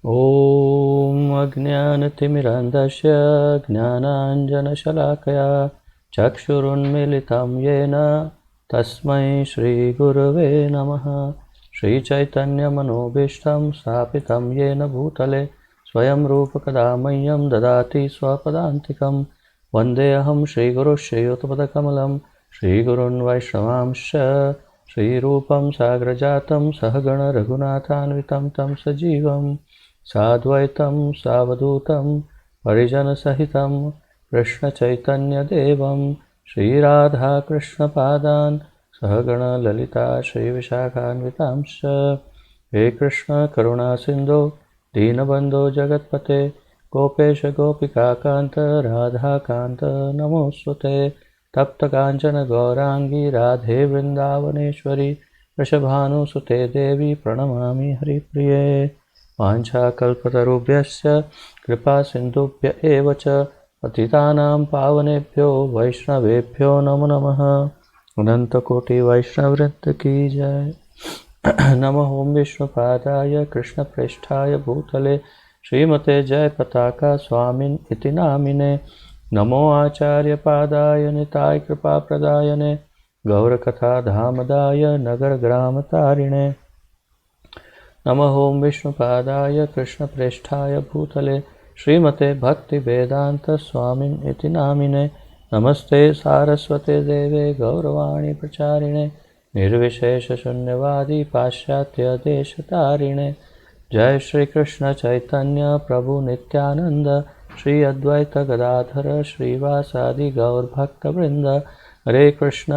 ॐ अज्ञानतिमिरान्धस्य ज्ञानाञ्जनशलाकया चक्षुरुन्मीलितं येन तस्मै श्रीगुरवे नमः। श्रीचैतन्यमनोभीष्टं स्थापितं येन भूतले स्वयं रूपकदा मह्यं ददाति स्वपदान्तिकं। वन्देऽहं श्रीगुरुः श्रीयुतपदकमलं श्रीगुरून् वैष्णवांश्च श्रीरूपं साग्रजातं सहगण रघुनाथान्वितं तं सजीवं साद्वैतं सावधूतं परिजनसहितं कृष्णचैतन्यदेवं श्रीराधाकृष्णपादान् सहगण ललिता श्रीविशाखान्वितांश्च। हे कृष्ण करुणा सिन्धो दीनबन्धो जगत्पते गोपेश गोपिकान्त राधाकान्त नमोऽस्तुते। तप्त कांचन गौरांगी राधे वृंदावनेश्वरी वृषभानुसुते देवी प्रणमामि हरिप्रिये। वाञ्छाकल्पतरुभ्यश्च कृपा सिन्धुभ्य एव च पतितानां पावनेभ्यो वैष्णवेभ्यो नमो नमः। अनंतकोटि वैष्णववृंद की जय। नमः ओं विष्णुपादाय कृष्णप्रेष्ठाय भूतले श्रीमते जयपताका स्वामिन् इति नामिने। नमो आचार्यपादाय निताय कृपाप्रदायने गौरकथाधामदाय नगरग्रामतारिणे। नमः ओं विष्णुपादाय कृष्णप्रेष्ठाय भूतले श्रीमते भक्तिवेदांत स्वामिन् इति नामिने। नमस्ते सारस्वते देवे गौरवाणी प्रचारिणे निर्विशेषशून्यवादी पाश्चात्यदेशतारिणे। जय श्री कृष्ण चैतन्य प्रभु नित्यानंद श्री अद्वैत गदाधर श्रीवासादि गौरभक्तवृंद। हरे कृष्ण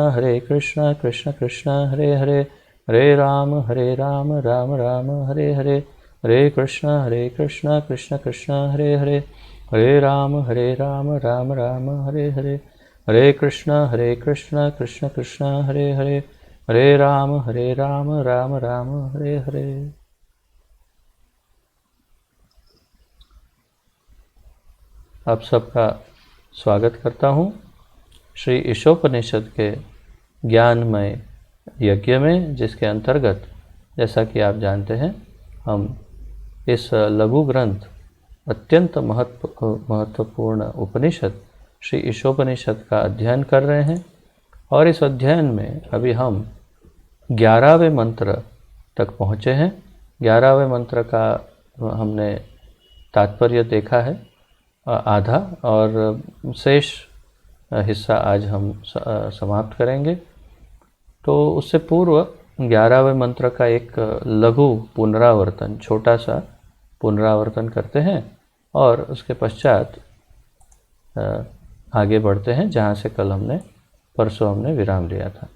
कृष्ण कृष्ण हरे हरे हरे राम राम राम हरे हरे। हरे कृष्ण कृष्ण कृष्ण हरे हरे हरे राम राम राम हरे हरे। हरे कृष्ण कृष्ण कृष्ण हरे हरे हरे राम राम राम हरे हरे। आप सबका स्वागत करता हूँ श्री ईशोपनिषद के ज्ञानमय यज्ञ में, जिसके अंतर्गत जैसा कि आप जानते हैं हम इस लघु ग्रंथ अत्यंत महत्वपूर्ण उपनिषद श्री ईशोपनिषद का अध्ययन कर रहे हैं। और इस अध्ययन में अभी हम 11वें मंत्र तक पहुँचे हैं। 11वें मंत्र का हमने तात्पर्य देखा है आधा, और शेष हिस्सा आज हम समाप्त करेंगे। तो उससे पूर्व 11वें मंत्र का एक लघु पुनरावर्तन, छोटा सा पुनरावर्तन करते हैं और उसके पश्चात आगे बढ़ते हैं जहाँ से परसों हमने विराम लिया था।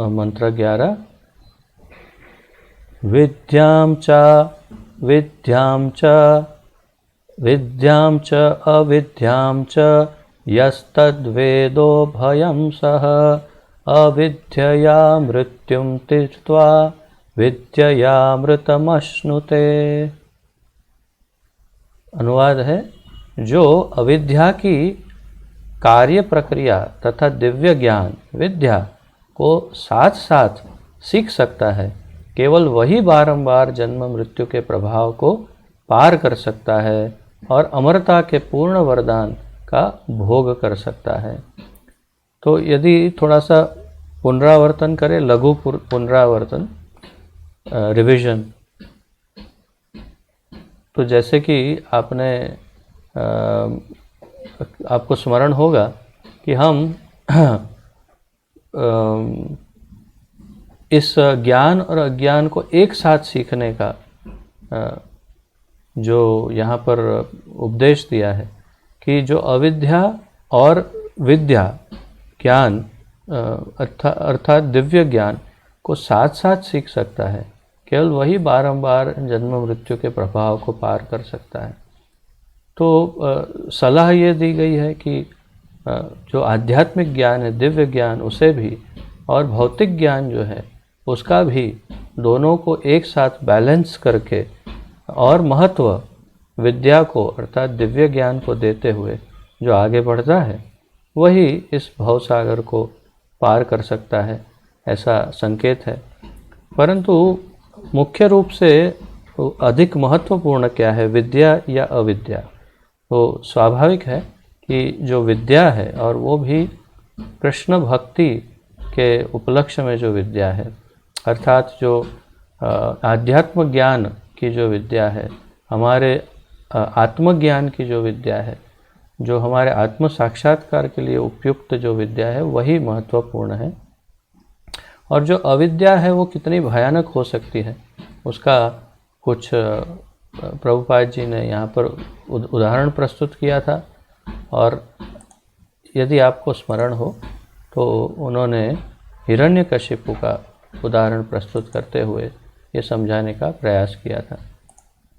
मंत्र 11। विद्यां च अविद्यां च यस्तद्वेदो भयं सः अविद्यया मृत्युं तीर्त्वा विद्ययामृतमश्नुते। अनुवाद है, जो अविद्या की कार्य प्रक्रिया तथा दिव्य ज्ञान विद्या को साथ साथ सीख सकता है, केवल वही बारंबार जन्म मृत्यु के प्रभाव को पार कर सकता है और अमरता के पूर्ण वरदान का भोग कर सकता है। तो यदि थोड़ा सा पुनरावर्तन करें, लघु पुनरावर्तन, रिवीजन, तो जैसे कि आपको स्मरण होगा कि हम इस ज्ञान और अज्ञान को एक साथ सीखने का जो यहाँ पर उपदेश दिया है कि जो अविद्या और विद्या ज्ञान अर्थात दिव्य ज्ञान को साथ साथ सीख सकता है, केवल वही बारंबार जन्म मृत्यु के प्रभाव को पार कर सकता है। तो सलाह ये दी गई है कि जो आध्यात्मिक ज्ञान है, दिव्य ज्ञान, उसे भी, और भौतिक ज्ञान जो है उसका भी, दोनों को एक साथ बैलेंस करके और महत्व विद्या को अर्थात दिव्य ज्ञान को देते हुए जो आगे बढ़ता है, वही इस भवसागर को पार कर सकता है, ऐसा संकेत है। परंतु मुख्य रूप से अधिक महत्वपूर्ण क्या है, विद्या या अविद्या? तो स्वाभाविक है कि जो विद्या है, और वो भी कृष्ण भक्ति के उपलक्ष्य में जो विद्या है, अर्थात जो आध्यात्म ज्ञान की जो विद्या है, हमारे आत्मज्ञान की जो विद्या है, जो हमारे आत्म साक्षात्कार के लिए उपयुक्त जो विद्या है, वही महत्वपूर्ण है। और जो अविद्या है वो कितनी भयानक हो सकती है, उसका कुछ प्रभुपाद जी ने यहाँ पर उदाहरण प्रस्तुत किया था। और यदि आपको स्मरण हो तो उन्होंने हिरण्यकशिपु का उदाहरण प्रस्तुत करते हुए ये समझाने का प्रयास किया था।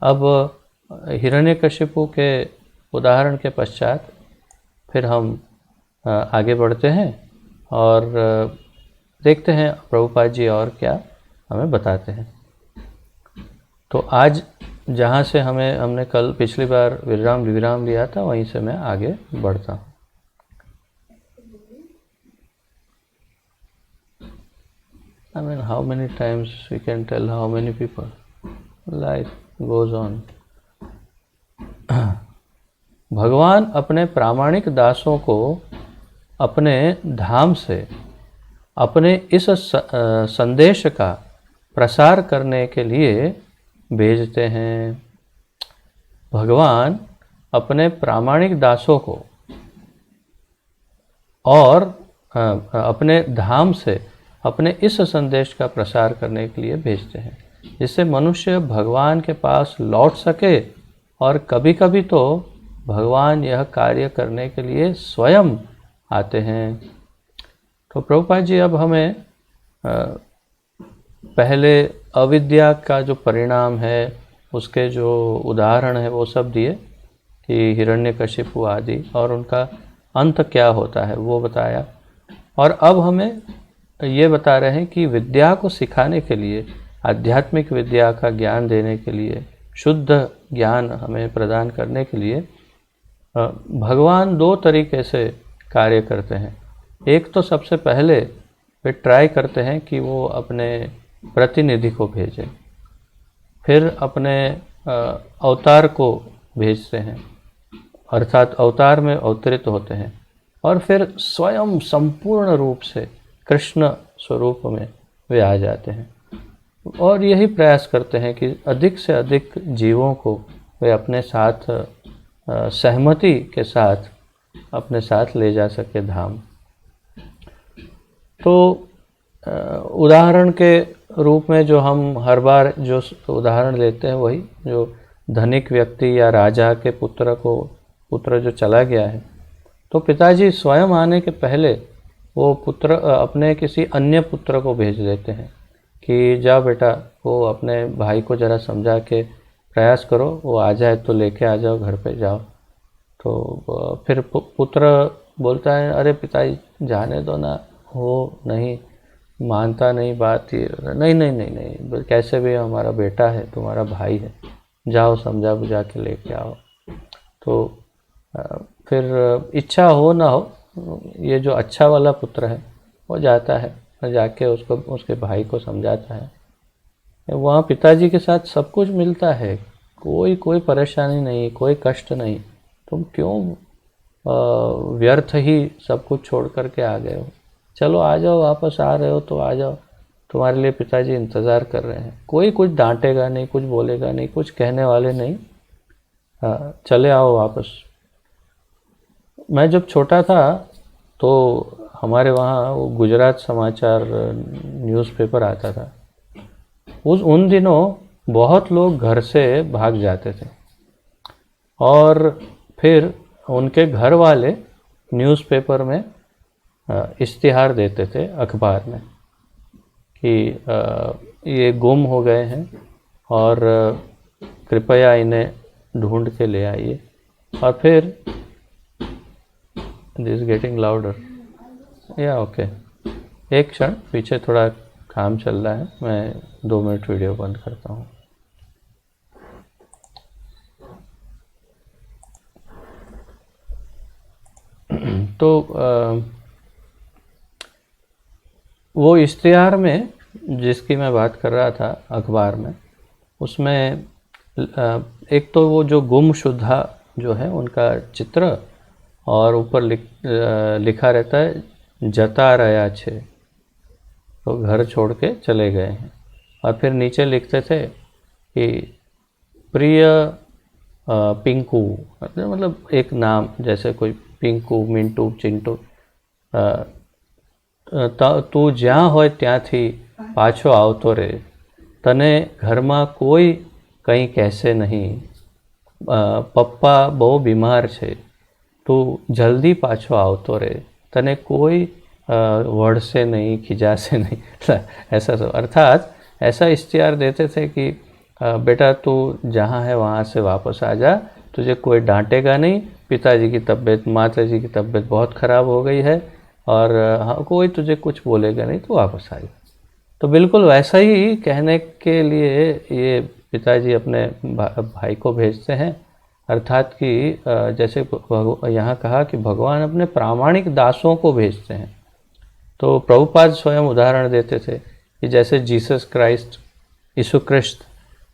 अब हिरण्यकशिपु के उदाहरण के पश्चात फिर हम आगे बढ़ते हैं और देखते हैं प्रभुपाद जी और क्या हमें बताते हैं। तो आज जहाँ से हमने कल पिछली बार विराम लिया था, वहीं से मैं आगे बढ़ता हूँ। I mean, how many times we can tell how many people? Life goes on. भगवान अपने प्रामाणिक दासों को अपने धाम से अपने इस संदेश का प्रसार करने के लिए भेजते हैं। भगवान अपने प्रामाणिक दासों को और अपने धाम से अपने इस संदेश का प्रसार करने के लिए भेजते हैं, जिससे मनुष्य भगवान के पास लौट सके। और कभी कभी तो भगवान यह कार्य करने के लिए स्वयं आते हैं। तो प्रभुपाद जी अब हमें पहले अविद्या का जो परिणाम है, उसके जो उदाहरण है वो सब दिए कि हिरण्यकशिपु आदि, और उनका अंत क्या होता है वो बताया। और अब हमें ये बता रहे हैं कि विद्या को सिखाने के लिए, आध्यात्मिक विद्या का ज्ञान देने के लिए, शुद्ध ज्ञान हमें प्रदान करने के लिए भगवान दो तरीके से कार्य करते हैं। एक तो सबसे पहले वे ट्राई करते हैं कि वो अपने प्रतिनिधि को भेजें, फिर अपने अवतार को भेजते हैं, अर्थात अवतार में अवतरित होते हैं, और फिर स्वयं संपूर्ण रूप से कृष्ण स्वरूप में वे आ जाते हैं। और यही प्रयास करते हैं कि अधिक से अधिक जीवों को वे अपने साथ सहमति के साथ अपने साथ ले जा सके धाम। तो उदाहरण के रूप में जो हम हर बार जो उदाहरण लेते हैं, वही जो धनिक व्यक्ति या राजा के पुत्र जो चला गया है, तो पिताजी स्वयं आने के पहले वो पुत्र अपने किसी अन्य पुत्र को भेज देते हैं कि जाओ बेटा, वो अपने भाई को ज़रा समझा के प्रयास करो, वो आ जाए तो लेके आ जाओ, घर पे जाओ। तो फिर पुत्र बोलता है, अरे पिताजी जाने दो ना, वो नहीं मानता, नहीं बात, ये नहीं नहीं नहीं नहीं, कैसे भी हमारा बेटा है, तुम्हारा भाई है, जाओ समझा बुझा के लेके आओ। तो फिर इच्छा हो ना हो, ये जो अच्छा वाला पुत्र है वो जाता है और जाके उसके भाई को समझाता है। वहाँ पिताजी के साथ सब कुछ मिलता है, कोई परेशानी नहीं, कोई कष्ट नहीं, तुम क्यों व्यर्थ ही सब कुछ छोड़ करके आ गए हो, चलो आ जाओ, वापस आ रहे हो तो आ जाओ, तुम्हारे लिए पिताजी इंतज़ार कर रहे हैं। कोई कुछ डांटेगा नहीं, कुछ बोलेगा नहीं, कुछ कहने वाले नहीं, चले आओ वापस। मैं जब छोटा था तो हमारे वहाँ वो गुजरात समाचार न्यूज़पेपर आता था। उन दिनों बहुत लोग घर से भाग जाते थे और फिर उनके घर वाले न्यूज़पेपर में इश्तिहार देते थे, अखबार में, कि ये गुम हो गए हैं और कृपया इन्हें ढूंढ के ले आइए। और फिर दिस गेटिंग लाउडर, या ओके, एक क्षण, पीछे थोड़ा काम चल रहा है, मैं 2 मिनट वीडियो बंद करता हूँ। तो वो इश्तिहार में जिसकी मैं बात कर रहा था अखबार में, उसमें एक तो वो जो गुमशुदा जो है उनका चित्र, और ऊपर लिखा रहता है जता रया छे, तो घर छोड़ के चले गए हैं। और फिर नीचे लिखते थे कि प्रिय पिंकू, मतलब एक नाम, जैसे कोई पिंकू, मिंटू, चिंटू, તું જ્યાં હોય ત્યાંથી પાછો આવતો રહે, તને ઘરમાં કોઈ કંઈ કહેશે નહીં, પપ્પા બહુ બીમાર છે, તું જલ્દી પાછો આવતો રહે, तने कोई वढ़से नहीं, खिजासे नहीं। ऐसा सब, अर्थात ऐसा इश्तिहार देते थे कि बेटा तू जहाँ है वहाँ से वापस आ जा, तुझे कोई डांटेगा नहीं, पिताजी की तबीयत, माताजी की तबीयत बहुत ख़राब हो गई है, और हाँ कोई तुझे कुछ बोलेगा नहीं, तो वापस आ जा। तो बिल्कुल वैसा ही कहने के लिए ये पिताजी अपने भाई को भेजते हैं, अर्थात कि जैसे यहाँ कहा कि भगवान अपने प्रामाणिक दासों को भेजते हैं। तो प्रभुपाद स्वयं उदाहरण देते थे कि जैसे जीसस क्राइस्ट, यीशु क्रिस्त,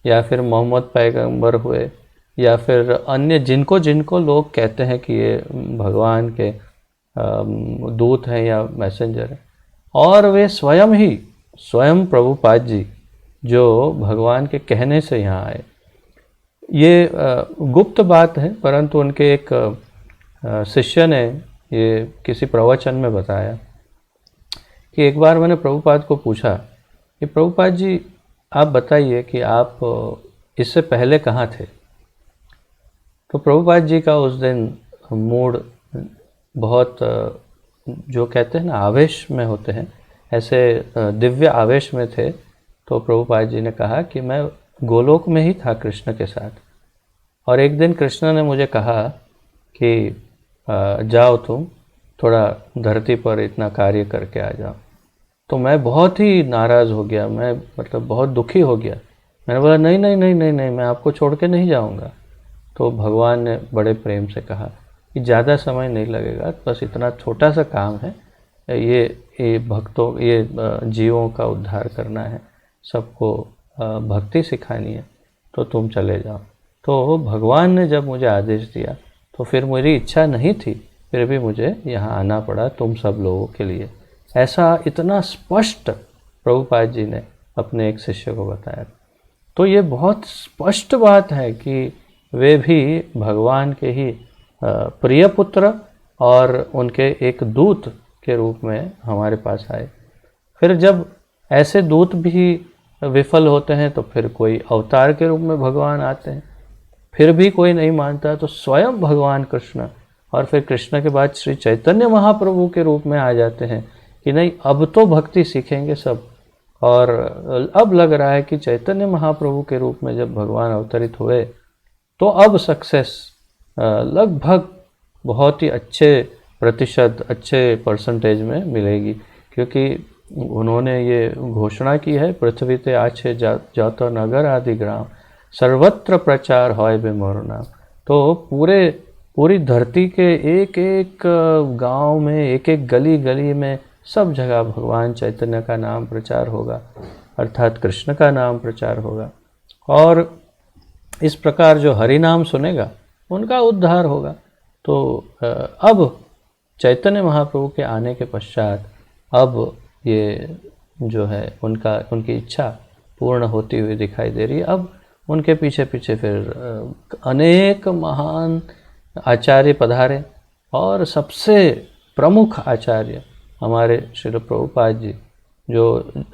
या फिर मोहम्मद पैगंबर हुए, या फिर अन्य जिनको जिनको लोग कहते हैं कि ये भगवान के दूत हैं या मैसेंजर हैं, और वे स्वयं प्रभुपाद जी जो भगवान के कहने से यहाँ आए। ये गुप्त बात है, परंतु उनके एक शिष्य ने ये किसी प्रवचन में बताया कि एक बार मैंने प्रभुपाद को पूछा कि प्रभुपाद जी आप बताइए कि आप इससे पहले कहाँ थे। तो प्रभुपाद जी का उस दिन मूड बहुत, जो कहते हैं ना आवेश में होते हैं, ऐसे दिव्य आवेश में थे। तो प्रभुपाद जी ने कहा कि मैं गोलोक में ही था कृष्ण के साथ, और एक दिन कृष्ण ने मुझे कहा कि जाओ तुम थोड़ा धरती पर इतना कार्य करके आ जाओ। तो मैं बहुत ही नाराज़ हो गया, मैं मतलब बहुत दुखी हो गया। मैंने बोला नहीं नहीं नहीं नहीं नहीं, मैं आपको छोड़ के नहीं जाऊंगा। तो भगवान ने बड़े प्रेम से कहा कि ज़्यादा समय नहीं लगेगा, बस इतना छोटा सा काम है, ये भक्तों, ये जीवों का उद्धार करना है, सबको भक्ति सिखानी है, तो तुम चले जाओ। तो भगवान ने जब मुझे आदेश दिया तो फिर मेरी इच्छा नहीं थी, फिर भी मुझे यहाँ आना पड़ा तुम सब लोगों के लिए। ऐसा इतना स्पष्ट प्रभुपाद जी ने अपने एक शिष्य को बताया। तो ये बहुत स्पष्ट बात है कि वे भी भगवान के ही प्रिय पुत्र और उनके एक दूत के रूप में हमारे पास आए। फिर जब ऐसे दूत भी विफल होते हैं तो फिर कोई अवतार के रूप में भगवान आते हैं, फिर भी कोई नहीं मानता तो स्वयं भगवान कृष्ण, और फिर कृष्ण के बाद श्री चैतन्य महाप्रभु के रूप में आ जाते हैं कि नहीं अब तो भक्ति सीखेंगे सब। और अब लग रहा है कि चैतन्य महाप्रभु के रूप में जब भगवान अवतरित हुए तो अब सक्सेस लगभग बहुत ही अच्छे प्रतिशत, अच्छे परसेंटेज में मिलेगी, क्योंकि उन्होंने ये घोषणा की है, पृथ्वी ते आछे जातो नगर आदि ग्राम, सर्वत्र प्रचार होय बे मोर नाम। तो पूरी धरती के एक एक गांव में, एक एक गली गली में, सब जगह भगवान चैतन्य का नाम प्रचार होगा, अर्थात कृष्ण का नाम प्रचार होगा। और इस प्रकार जो हरि नाम सुनेगा उनका उद्धार होगा। तो अब चैतन्य महाप्रभु के आने के पश्चात अब ये जो है उनकी इच्छा पूर्ण होती हुई दिखाई दे रही है। अब उनके पीछे पीछे फिर अनेक महान आचार्य पधारे, और सबसे प्रमुख आचार्य हमारे श्रील प्रभुपाद जी जो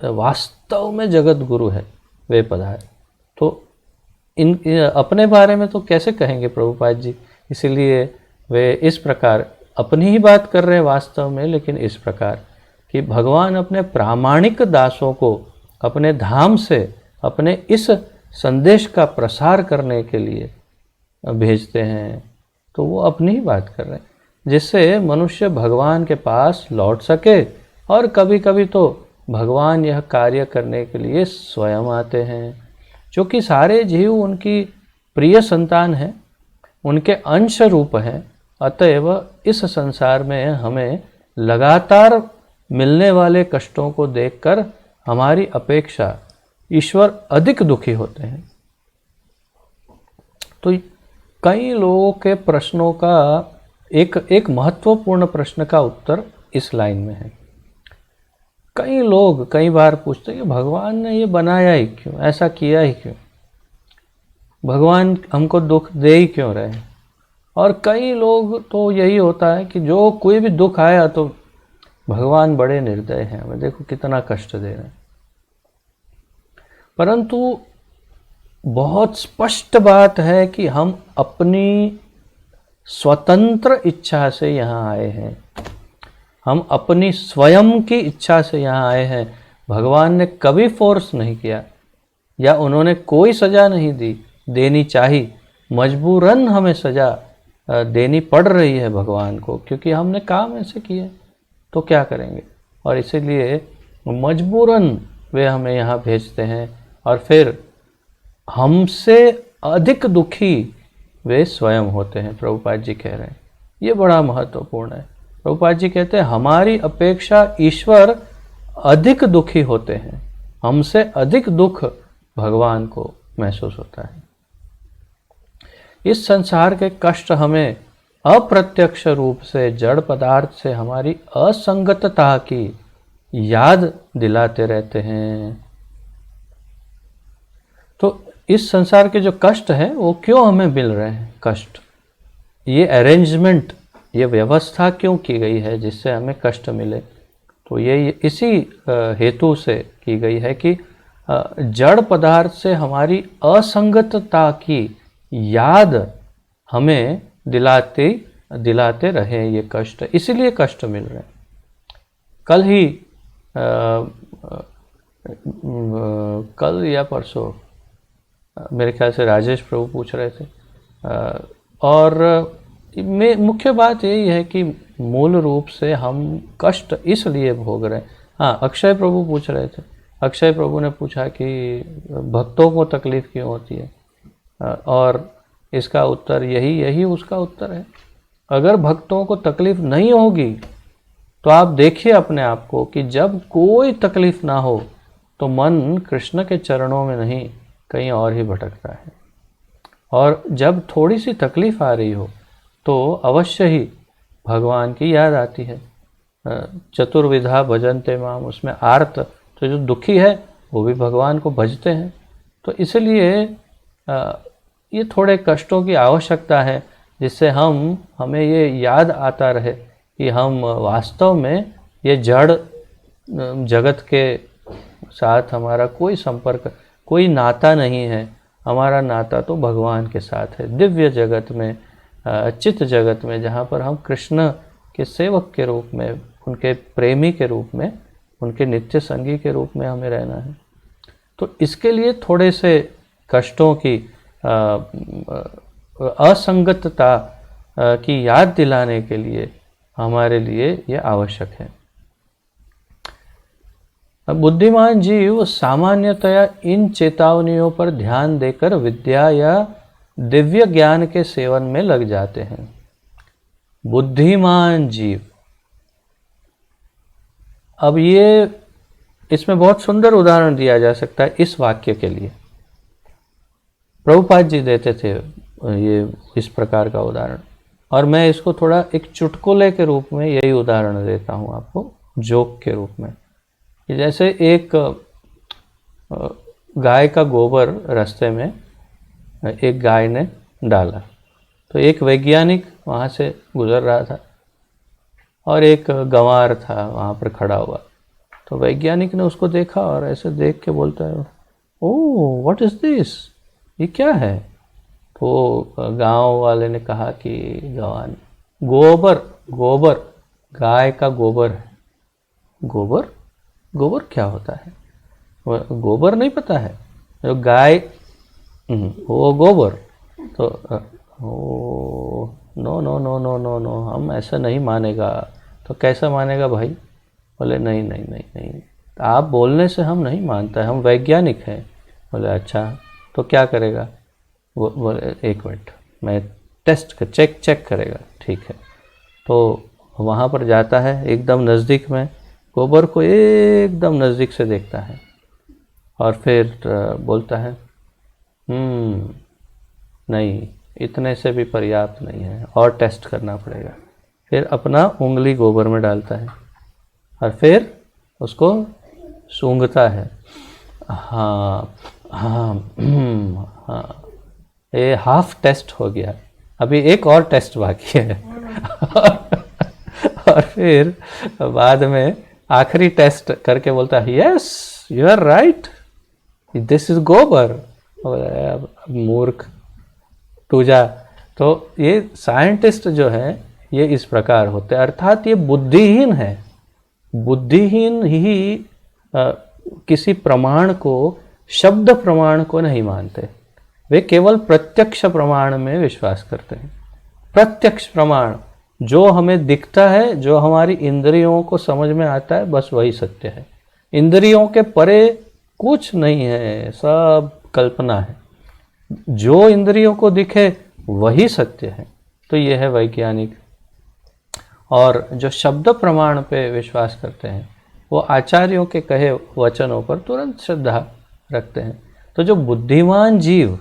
वास्तव में जगत गुरु है, वे पधारे। तो इन अपने बारे में तो कैसे कहेंगे प्रभुपाद जी, इसीलिए वे इस प्रकार अपनी ही बात कर रहे हैं वास्तव में, लेकिन इस प्रकार कि भगवान अपने प्रामाणिक दासों को अपने धाम से अपने इस संदेश का प्रसार करने के लिए भेजते हैं। तो वो अपनी ही बात कर रहे हैं, जिससे मनुष्य भगवान के पास लौट सके। और कभी कभी तो भगवान यह कार्य करने के लिए स्वयं आते हैं, क्योंकि सारे जीव उनकी प्रिय संतान हैं, उनके अंश रूप हैं। अतएव इस संसार में हमें लगातार मिलने वाले कष्टों को देखकर हमारी अपेक्षा ईश्वर अधिक दुखी होते हैं। तो कई लोगों के प्रश्नों का एक महत्वपूर्ण प्रश्न का उत्तर इस लाइन में है। कई लोग कई बार पूछते हैं कि भगवान ने ये बनाया ही क्यों, ऐसा किया ही क्यों, भगवान हमको दुख दे ही क्यों रहे हैं। और कई लोग तो यही होता है कि जो कोई भी दुख आया तो भगवान बड़े निर्दय हैं, हमें देखो कितना कष्ट दे रहे हैं। परंतु बहुत स्पष्ट बात है कि हम अपनी स्वतंत्र इच्छा से यहाँ आए हैं, हम अपनी स्वयं की इच्छा से यहाँ आए हैं। भगवान ने कभी फोर्स नहीं किया या उन्होंने कोई सज़ा नहीं दी, देनी चाहिए, मजबूरन हमें सज़ा देनी पड़ रही है भगवान को, क्योंकि हमने काम ऐसे किए तो क्या करेंगे। और इसीलिए मजबूरन वे हमें यहाँ भेजते हैं और फिर हमसे अधिक दुखी वे स्वयं होते हैं। प्रभुपाद जी कह रहे हैं, ये बड़ा महत्वपूर्ण है। प्रभुपाद जी कहते हैं हमारी अपेक्षा ईश्वर अधिक दुखी होते हैं, हमसे अधिक दुख भगवान को महसूस होता है। इस संसार के कष्ट हमें अप्रत्यक्ष रूप से जड़ पदार्थ से हमारी असंगतता की याद दिलाते रहते हैं। तो इस संसार के जो कष्ट हैं वो क्यों हमें मिल रहे हैं, कष्ट, ये अरेंजमेंट, ये व्यवस्था क्यों की गई है जिससे हमें कष्ट मिले। तो ये इसी हेतु से की गई है कि जड़ पदार्थ से हमारी असंगतता की याद हमें दिलाते रहे ये कष्ट, इसीलिए कष्ट मिल रहे हैं। कल या परसों मेरे ख्याल से राजेश प्रभु पूछ रहे थे, और मुख्य बात यही है कि मूल रूप से हम कष्ट इसलिए भोग रहे हैं। हाँ, अक्षय प्रभु पूछ रहे थे, अक्षय प्रभु ने पूछा कि भक्तों को तकलीफ क्यों होती है, और इसका उत्तर यही उसका उत्तर है। अगर भक्तों को तकलीफ नहीं होगी तो आप देखिए अपने आप को कि जब कोई तकलीफ ना हो तो मन कृष्ण के चरणों में नहीं कहीं और ही भटकता है, और जब थोड़ी सी तकलीफ आ रही हो तो अवश्य ही भगवान की याद आती है। चतुर्विधा भजन्ते माम, उसमें आर्त, तो जो दुखी है वो भी भगवान को भजते हैं। तो इसलिए ये थोड़े कष्टों की आवश्यकता है जिससे हमें ये याद आता रहे कि हम वास्तव में ये जड़ जगत के साथ हमारा कोई संपर्क, कोई नाता नहीं है। हमारा नाता तो भगवान के साथ है, दिव्य जगत में, चित्त जगत में, जहाँ पर हम कृष्ण के सेवक के रूप में, उनके प्रेमी के रूप में, उनके नित्य संगी के रूप में हमें रहना है। तो इसके लिए थोड़े से कष्टों की असंगतता की याद दिलाने के लिए हमारे लिए ये आवश्यक है। बुद्धिमान जीव सामान्यतया इन चेतावनियों पर ध्यान देकर विद्या या दिव्य ज्ञान के सेवन में लग जाते हैं। बुद्धिमान जीव, अब ये इसमें बहुत सुंदर उदाहरण दिया जा सकता है इस वाक्य के लिए। प्रभुपाद जी देते थे ये इस प्रकार का उदाहरण, और मैं इसको थोड़ा एक चुटकुले के रूप में यही उदाहरण देता हूँ आपको, जोक के रूप में। जैसे एक गाय का गोबर रास्ते में एक गाय ने डाला, तो एक वैज्ञानिक वहाँ से गुजर रहा था और एक गंवार था वहाँ पर खड़ा हुआ। तो वैज्ञानिक ने उसको देखा और ऐसे देख के बोलता है, ओह व्हाट इज़ दिस, ये क्या है। तो गांव वाले ने कहा कि गंवार, गोबर, गाय का गोबर है। गोबर क्या होता है, गोबर नहीं पता है, जो गाय वो गोबर। तो no no no no no no, हम ऐसा नहीं मानेगा। तो कैसा मानेगा भाई? बोले नहीं, आप बोलने से हम नहीं मानता है, हम वैज्ञानिक हैं। बोले अच्छा, तो क्या करेगा? वो बोले एक मिनट, मैं टेस्ट चेक करेगा। ठीक है, तो वहाँ पर जाता है, एकदम नज़दीक में गोबर को एकदम नज़दीक से देखता है और फिर बोलता है नहीं, इतने से भी पर्याप्त नहीं है, और टेस्ट करना पड़ेगा। फिर अपना उंगली गोबर में डालता है और फिर उसको सूंघता है। हाँ हाँ हाँ, ये हाफ टेस्ट हो गया, अभी एक और टेस्ट बाकी है। और फिर बाद में आखिरी टेस्ट करके बोलता है yes you are right, this is गोबर। मूर्ख तू जा। तो ये साइंटिस्ट जो है ये इस प्रकार होते हैं, अर्थात ये बुद्धिहीन है। बुद्धिहीन ही किसी प्रमाण को, शब्द प्रमाण को नहीं मानते, वे केवल प्रत्यक्ष प्रमाण में विश्वास करते हैं। प्रत्यक्ष प्रमाण जो हमें दिखता है, जो हमारी इंद्रियों को समझ में आता है, बस वही सत्य है। इंद्रियों के परे कुछ नहीं है, सब कल्पना है। जो इंद्रियों को दिखे वही सत्य है। तो यह है वैज्ञानिक। और जो शब्द प्रमाण पे विश्वास करते हैं वो आचार्यों के कहे वचनों पर तुरंत श्रद्धा रखते हैं। तो जो बुद्धिमान जीव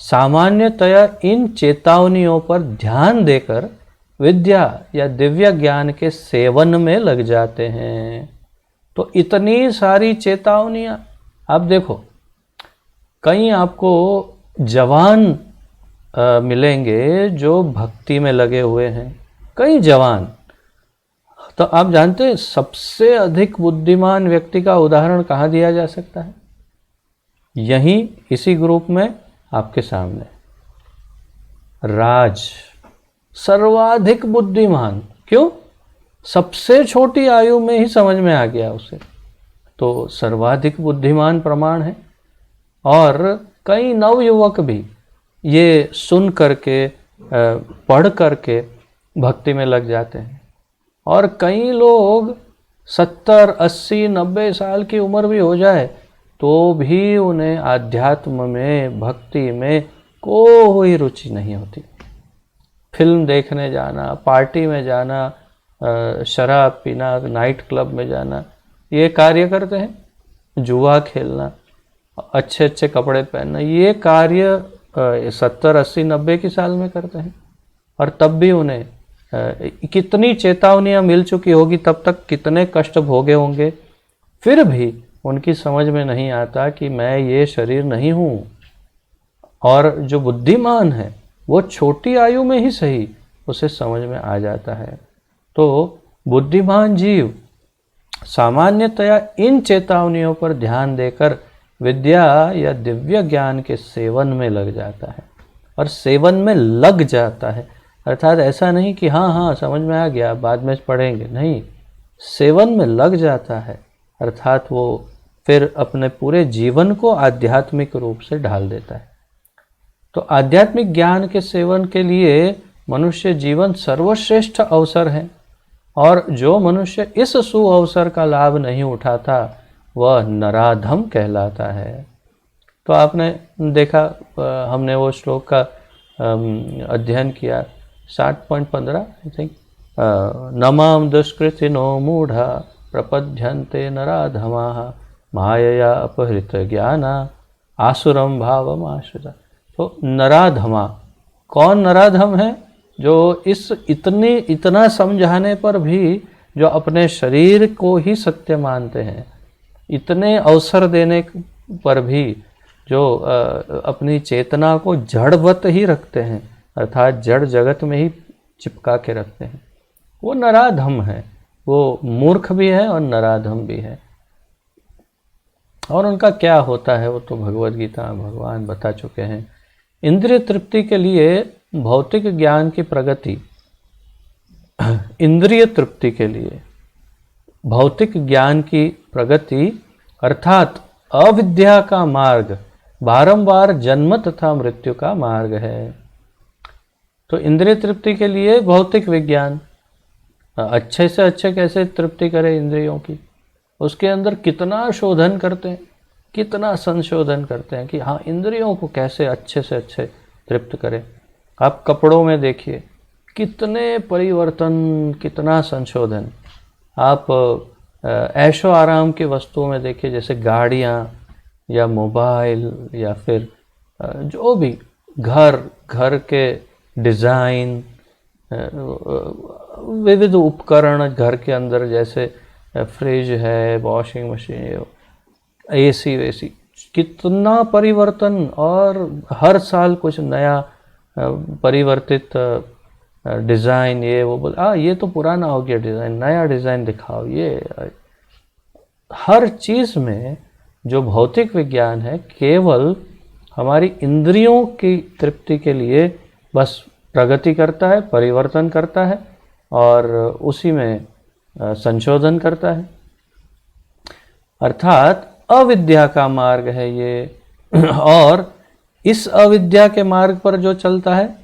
सामान्यतया इन चेतावनियों पर ध्यान देकर विद्या या दिव्य ज्ञान के सेवन में लग जाते हैं। तो इतनी सारी चेतावनियाँ, आप देखो कहीं आपको जवान मिलेंगे जो भक्ति में लगे हुए हैं, कई जवान। तो आप जानते हैं सबसे अधिक बुद्धिमान व्यक्ति का उदाहरण कहाँ दिया जा सकता है? यहीं इसी ग्रुप में आपके सामने राज सर्वाधिक बुद्धिमान। क्यों? सबसे छोटी आयु में ही समझ में आ गया उसे, तो सर्वाधिक बुद्धिमान प्रमाण है। और कई नवयुवक भी ये सुन करके पढ़ करके भक्ति में लग जाते हैं। और कई लोग 70, 80, 90 साल की उम्र भी हो जाए तो भी उन्हें आध्यात्म में, भक्ति में कोई रुचि नहीं होती। फिल्म देखने जाना, पार्टी में जाना, शराब पीना, नाइट क्लब में जाना, ये कार्य करते हैं। जुआ खेलना, अच्छे अच्छे कपड़े पहनना, ये कार्य 70, 80, 90 की साल में करते हैं। और तब भी उन्हें कितनी चेतावनियाँ मिल चुकी होगी, तब तक कितने कष्ट भोगे होंगे, फिर भी उनकी समझ में नहीं आता कि मैं ये शरीर नहीं हूँ। और जो बुद्धिमान है वो छोटी आयु में ही सही उसे समझ में आ जाता है। तो बुद्धिमान जीव सामान्यतया इन चेतावनियों पर ध्यान देकर विद्या या दिव्य ज्ञान के सेवन में लग जाता है। और सेवन में लग जाता है अर्थात ऐसा नहीं कि हाँ हाँ समझ में आ गया बाद में पढ़ेंगे, नहीं, सेवन में लग जाता है अर्थात वो फिर अपने पूरे जीवन को आध्यात्मिक रूप से ढाल देता है। तो आध्यात्मिक ज्ञान के सेवन के लिए मनुष्य जीवन सर्वश्रेष्ठ अवसर है। और जो मनुष्य इस सुअवसर का लाभ नहीं उठाता वह नराधम कहलाता है। तो आपने देखा, हमने वो श्लोक का अध्ययन किया 60.15 आई थिंक, नमाम दुष्कृतिनो मूढ़ा प्रपद्यन्ते नराधमाः मायया अपहृत ज्ञाना आसुरम भावम आश्रिता। तो नराधमा, कौन नराधम है? जो इस इतना समझाने पर भी जो अपने शरीर को ही सत्य मानते हैं, इतने अवसर देने पर भी जो अपनी चेतना को जड़वत ही रखते हैं अर्थात जड़ जगत में ही चिपका के रखते हैं, वो नराधम है। वो मूर्ख भी है और नराधम भी है। और उनका क्या होता है वो तो भगवद गीता भगवान बता चुके हैं। इंद्रिय तृप्ति के लिए भौतिक ज्ञान की प्रगति, इंद्रिय तृप्ति के लिए भौतिक ज्ञान की प्रगति अर्थात अविद्या का मार्ग बारंबार जन्म तथा मृत्यु का मार्ग है। तो इंद्रिय तृप्ति के लिए भौतिक विज्ञान, अच्छे से अच्छे कैसे तृप्ति करे इंद्रियों की, उसके अंदर कितना शोधन करते हैं, कितना संशोधन करते हैं कि हाँ इंद्रियों को कैसे अच्छे से अच्छे तृप्त करें। आप कपड़ों में देखिए कितने परिवर्तन, कितना संशोधन। आप ऐशो आराम की वस्तुओं में देखिए, जैसे गाड़ियाँ या मोबाइल या फिर जो भी घर के डिज़ाइन, विविध उपकरण घर के अंदर, जैसे फ्रिज है, वॉशिंग मशीन, एसी वेसी, कितना परिवर्तन, और हर साल कुछ नया परिवर्तित डिज़ाइन, ये वो बोल ये तो पुराना हो गया डिज़ाइन, नया डिज़ाइन दिखाओ। ये हर चीज़ में जो भौतिक विज्ञान है केवल हमारी इंद्रियों की तृप्ति के लिए बस प्रगति करता है, परिवर्तन करता है और उसी में संशोधन करता है। अर्थात अविद्या का मार्ग है ये। और इस अविद्या के मार्ग पर जो चलता है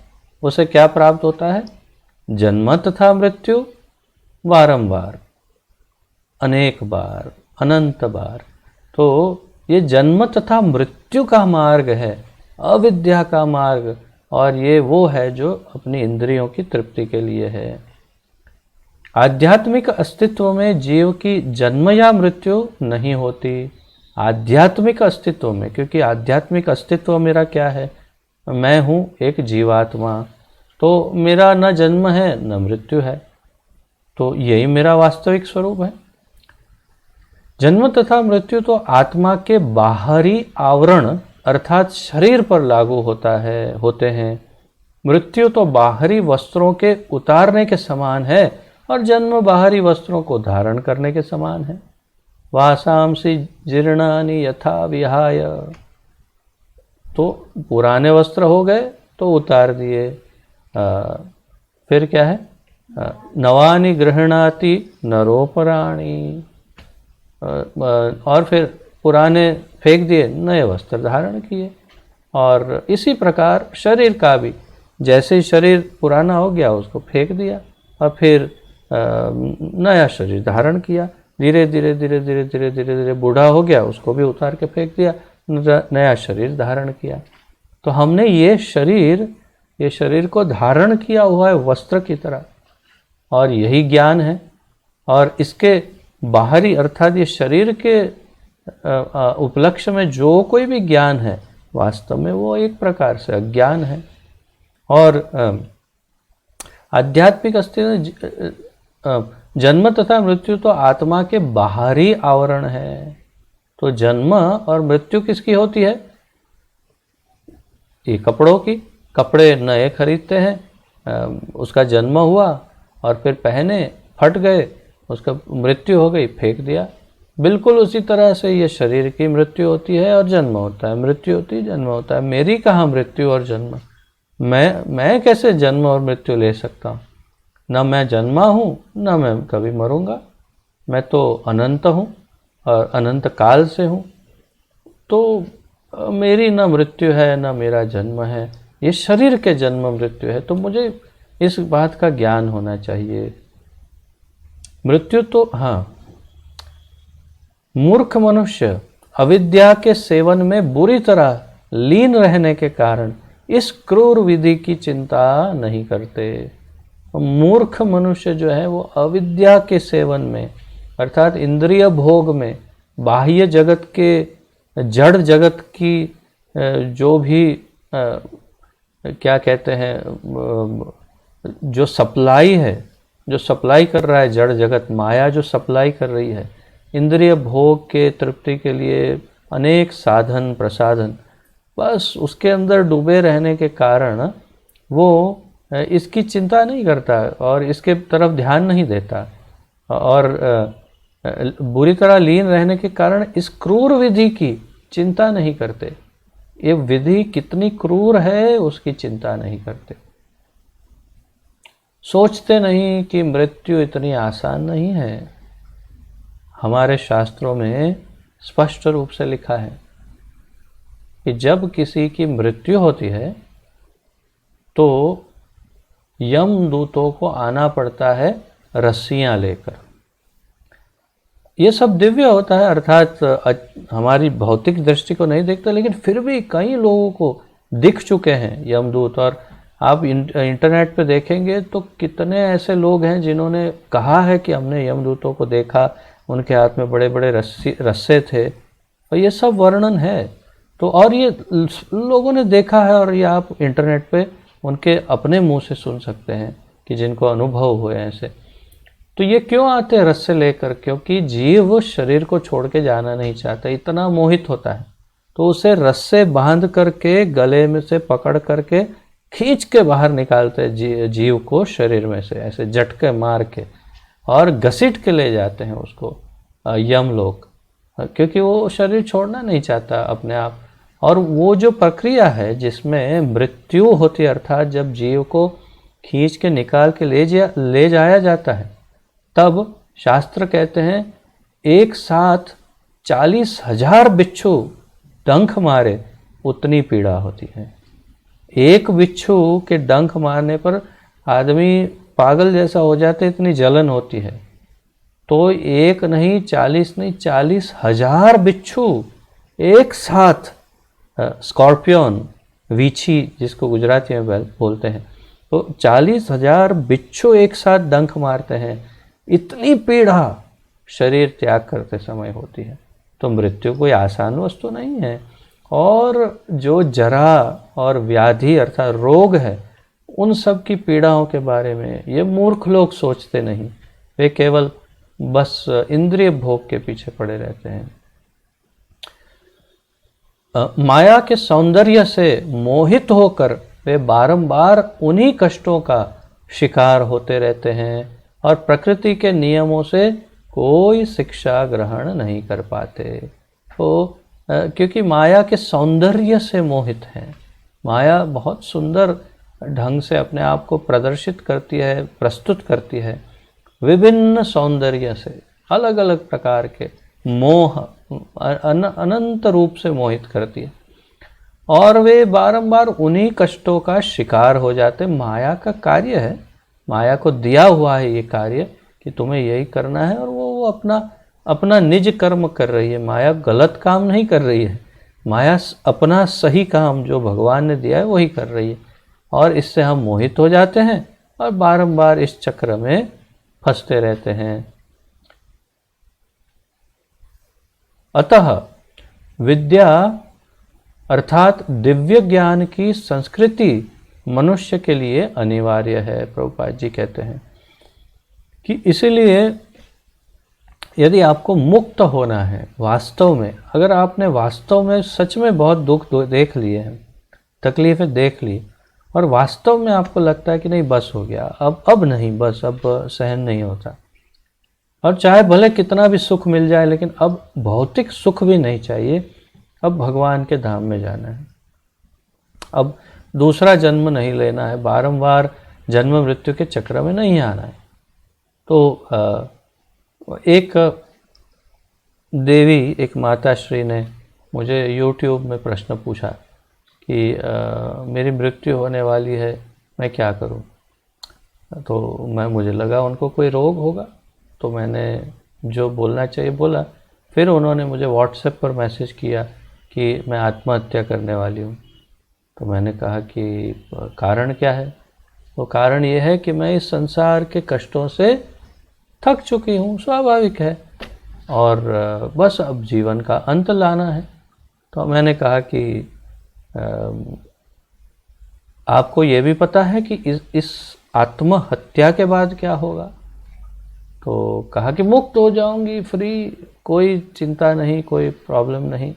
उसे क्या प्राप्त होता है? जन्म तथा मृत्यु, बारंबार, अनेक बार, अनंत बार। तो ये जन्म तथा मृत्यु का मार्ग है, अविद्या का मार्ग, और ये वो है जो अपनी इंद्रियों की तृप्ति के लिए है। आध्यात्मिक अस्तित्व में जीव की जन्म या मृत्यु नहीं होती। आध्यात्मिक अस्तित्व में, क्योंकि आध्यात्मिक अस्तित्व मेरा क्या है? मैं हूँ एक जीवात्मा, तो मेरा न जन्म है न मृत्यु है, तो यही मेरा वास्तविक स्वरूप है। जन्म तथा मृत्यु तो आत्मा के बाहरी आवरण अर्थात शरीर पर लागू होते हैं। मृत्यु तो बाहरी वस्त्रों के उतारने के समान है और जन्म बाहरी वस्त्रों को धारण करने के समान है। वासांसि जीर्णानि यथा विहाय, तो पुराने वस्त्र हो गए तो उतार दिए। फिर क्या है? नवानि गृह्णाति नरोपराणि, और फिर पुराने फेंक दिए, नए वस्त्र धारण किए। और इसी प्रकार शरीर का भी, जैसे ही शरीर पुराना हो गया उसको फेंक दिया और फिर नया शरीर धारण किया। धीरे धीरे धीरे धीरे धीरे धीरे धीरे बूढ़ा हो गया, उसको भी उतार के फेंक दिया, नया शरीर धारण किया। तो हमने ये शरीर को धारण किया हुआ है वस्त्र की तरह, और यही ज्ञान है। और इसके बाहरी अर्थात ये शरीर के उपलक्ष्य में जो कोई भी ज्ञान है वास्तव में वो एक प्रकार से अज्ञान है। और आध्यात्मिक अस्तित्व, जन्म तथा मृत्यु तो आत्मा के बाहरी आवरण है। तो जन्म और मृत्यु किसकी होती है? ये कपड़ों की। कपड़े नए खरीदते हैं, उसका जन्म हुआ और फिर पहने, फट गए, उसका मृत्यु हो गई, फेंक दिया। बिल्कुल उसी तरह से ये शरीर की मृत्यु होती है और जन्म होता है, मृत्यु होती है, जन्म होता है। मेरी कहाँ मृत्यु और जन्म? मैं कैसे जन्म और मृत्यु ले सकता हूँ? न मैं जन्मा हूँ न मैं कभी मरूंगा। मैं तो अनंत हूँ और अनंत काल से हूँ। तो मेरी न मृत्यु है न मेरा जन्म है, ये शरीर के जन्म मृत्यु है। तो मुझे इस बात का ज्ञान होना चाहिए। मृत्यु तो हाँ, मूर्ख मनुष्य अविद्या के सेवन में बुरी तरह लीन रहने के कारण इस क्रूर विधि की चिंता नहीं करते। मूर्ख मनुष्य जो है वो अविद्या के सेवन में अर्थात इंद्रिय भोग में, बाह्य जगत के, जड़ जगत की जो भी क्या कहते हैं, जो सप्लाई है, जो सप्लाई कर रहा है जड़ जगत, माया जो सप्लाई कर रही है इंद्रिय भोग के तृप्ति के लिए अनेक साधन प्रसाधन, बस उसके अंदर डूबे रहने के कारण वो इसकी चिंता नहीं करता और इसके तरफ ध्यान नहीं देता, और बुरी तरह लीन रहने के कारण इस क्रूर विधि की चिंता नहीं करते। ये विधि कितनी क्रूर है उसकी चिंता नहीं करते। सोचते नहीं कि मृत्यु इतनी आसान नहीं है। हमारे शास्त्रों में स्पष्ट रूप से लिखा है कि जब किसी की मृत्यु होती है तो यम दूतों को आना पड़ता है रस्सियां लेकर। ये सब दिव्य होता है, अर्थात हमारी भौतिक दृष्टि को नहीं देखते, लेकिन फिर भी कई लोगों को दिख चुके हैं यमदूत। और आप इंटरनेट पे देखेंगे तो कितने ऐसे लोग हैं जिन्होंने कहा है कि हमने यमदूतों को देखा, उनके हाथ में बड़े बड़े रस्से थे, और ये सब वर्णन है। तो और ये लोगों ने देखा है, और ये आप इंटरनेट पे उनके अपने मुंह से सुन सकते हैं कि जिनको अनुभव हुए ऐसे। तो ये क्यों आते हैं रस्से लेकर? क्योंकि जीव शरीर को छोड़ के जाना नहीं चाहता, इतना मोहित होता है, तो उसे रस्से बांध करके गले में से पकड़ करके खींच के बाहर निकालते हैं जीव को शरीर में से, ऐसे झटके मार के, और घसीट के ले जाते हैं उसको यमलोक, क्योंकि वो शरीर छोड़ना नहीं चाहता अपने आप। और वो जो प्रक्रिया है जिसमें मृत्यु होती है, अर्थात जब जीव को खींच के निकाल के ले जाया जाता है, तब शास्त्र कहते हैं एक साथ 40,000 बिच्छू डंक मारे उतनी पीड़ा होती है। एक बिच्छू के डंक मारने पर आदमी पागल जैसा हो जाता है, इतनी जलन होती है। तो एक नहीं, 40 नहीं, 40,000 बिच्छू एक साथ, स्कॉर्पियन, वीछी जिसको गुजराती में बोलते हैं, तो 40,000 बिच्छू एक साथ डंक मारते हैं, इतनी पीड़ा शरीर त्याग करते समय होती है। तो मृत्यु कोई आसान वस्तु नहीं है। और जो जरा और व्याधि अर्थात रोग है, उन सब की पीड़ाओं के बारे में ये मूर्ख लोग सोचते नहीं, वे केवल बस इंद्रिय भोग के पीछे पड़े रहते हैं। माया के सौंदर्य से मोहित होकर वे बारंबार उन्हीं कष्टों का शिकार होते रहते हैं, और प्रकृति के नियमों से कोई शिक्षा ग्रहण नहीं कर पाते। तो क्योंकि माया के सौंदर्य से मोहित हैं। माया बहुत सुंदर ढंग से अपने आप को प्रदर्शित करती है, प्रस्तुत करती है, विभिन्न सौंदर्य से, अलग अलग प्रकार के मोह अनंत रूप से मोहित करती है, और वे बारंबार उन्हीं कष्टों का शिकार हो जाते। माया का कार्य है, माया को दिया हुआ है ये कार्य कि तुम्हें यही करना है, और वो अपना निज कर्म कर रही है। माया गलत काम नहीं कर रही है, माया अपना सही काम जो भगवान ने दिया है वही कर रही है, और इससे हम मोहित हो जाते हैं और बारंबार इस चक्र में फंसते रहते हैं। अतः विद्या अर्थात दिव्य ज्ञान की संस्कृति मनुष्य के लिए अनिवार्य है। प्रभुपाद जी कहते हैं कि इसलिए यदि आपको मुक्त होना है वास्तव में, अगर आपने वास्तव में सच में बहुत दुख देख लिए हैं, तकलीफ़ें देख ली, और वास्तव में आपको लगता है कि नहीं बस हो गया, अब नहीं, बस अब सहन नहीं होता, और चाहे भले कितना भी सुख मिल जाए, लेकिन अब भौतिक सुख भी नहीं चाहिए, अब भगवान के धाम में जाना है, अब दूसरा जन्म नहीं लेना है, बारंबार जन्म मृत्यु के चक्र में नहीं आना है। तो एक देवी, एक माताश्री ने मुझे YouTube में प्रश्न पूछा कि मेरी मृत्यु होने वाली है, मैं क्या करूं? तो मुझे लगा उनको कोई रोग होगा, तो मैंने जो बोलना चाहिए बोला। फिर उन्होंने मुझे WhatsApp पर मैसेज किया कि मैं आत्महत्या करने वाली हूँ। तो मैंने कहा कि कारण क्या है? तो कारण ये है कि मैं इस संसार के कष्टों से थक चुकी हूँ, स्वाभाविक है, और बस अब जीवन का अंत लाना है। तो मैंने कहा कि आपको ये भी पता है कि इस आत्महत्या के बाद क्या होगा? तो कहा कि मुक्त हो जाऊंगी, फ्री, कोई चिंता नहीं, कोई प्रॉब्लम नहीं।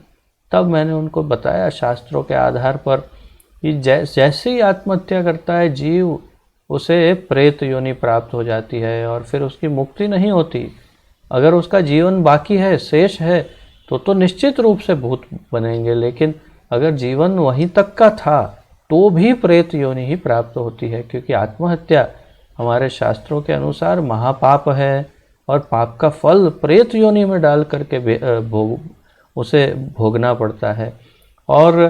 तब मैंने उनको बताया शास्त्रों के आधार पर कि जैसे ही आत्महत्या करता है जीव, उसे प्रेत योनि प्राप्त हो जाती है, और फिर उसकी मुक्ति नहीं होती। अगर उसका जीवन बाकी है, शेष है, तो निश्चित रूप से भूत बनेंगे, लेकिन अगर जीवन वहीं तक का था तो भी प्रेत योनि ही प्राप्त होती है, क्योंकि आत्महत्या हमारे शास्त्रों के अनुसार महापाप है, और पाप का फल प्रेत योनि में डाल करके उसे भोगना पड़ता है, और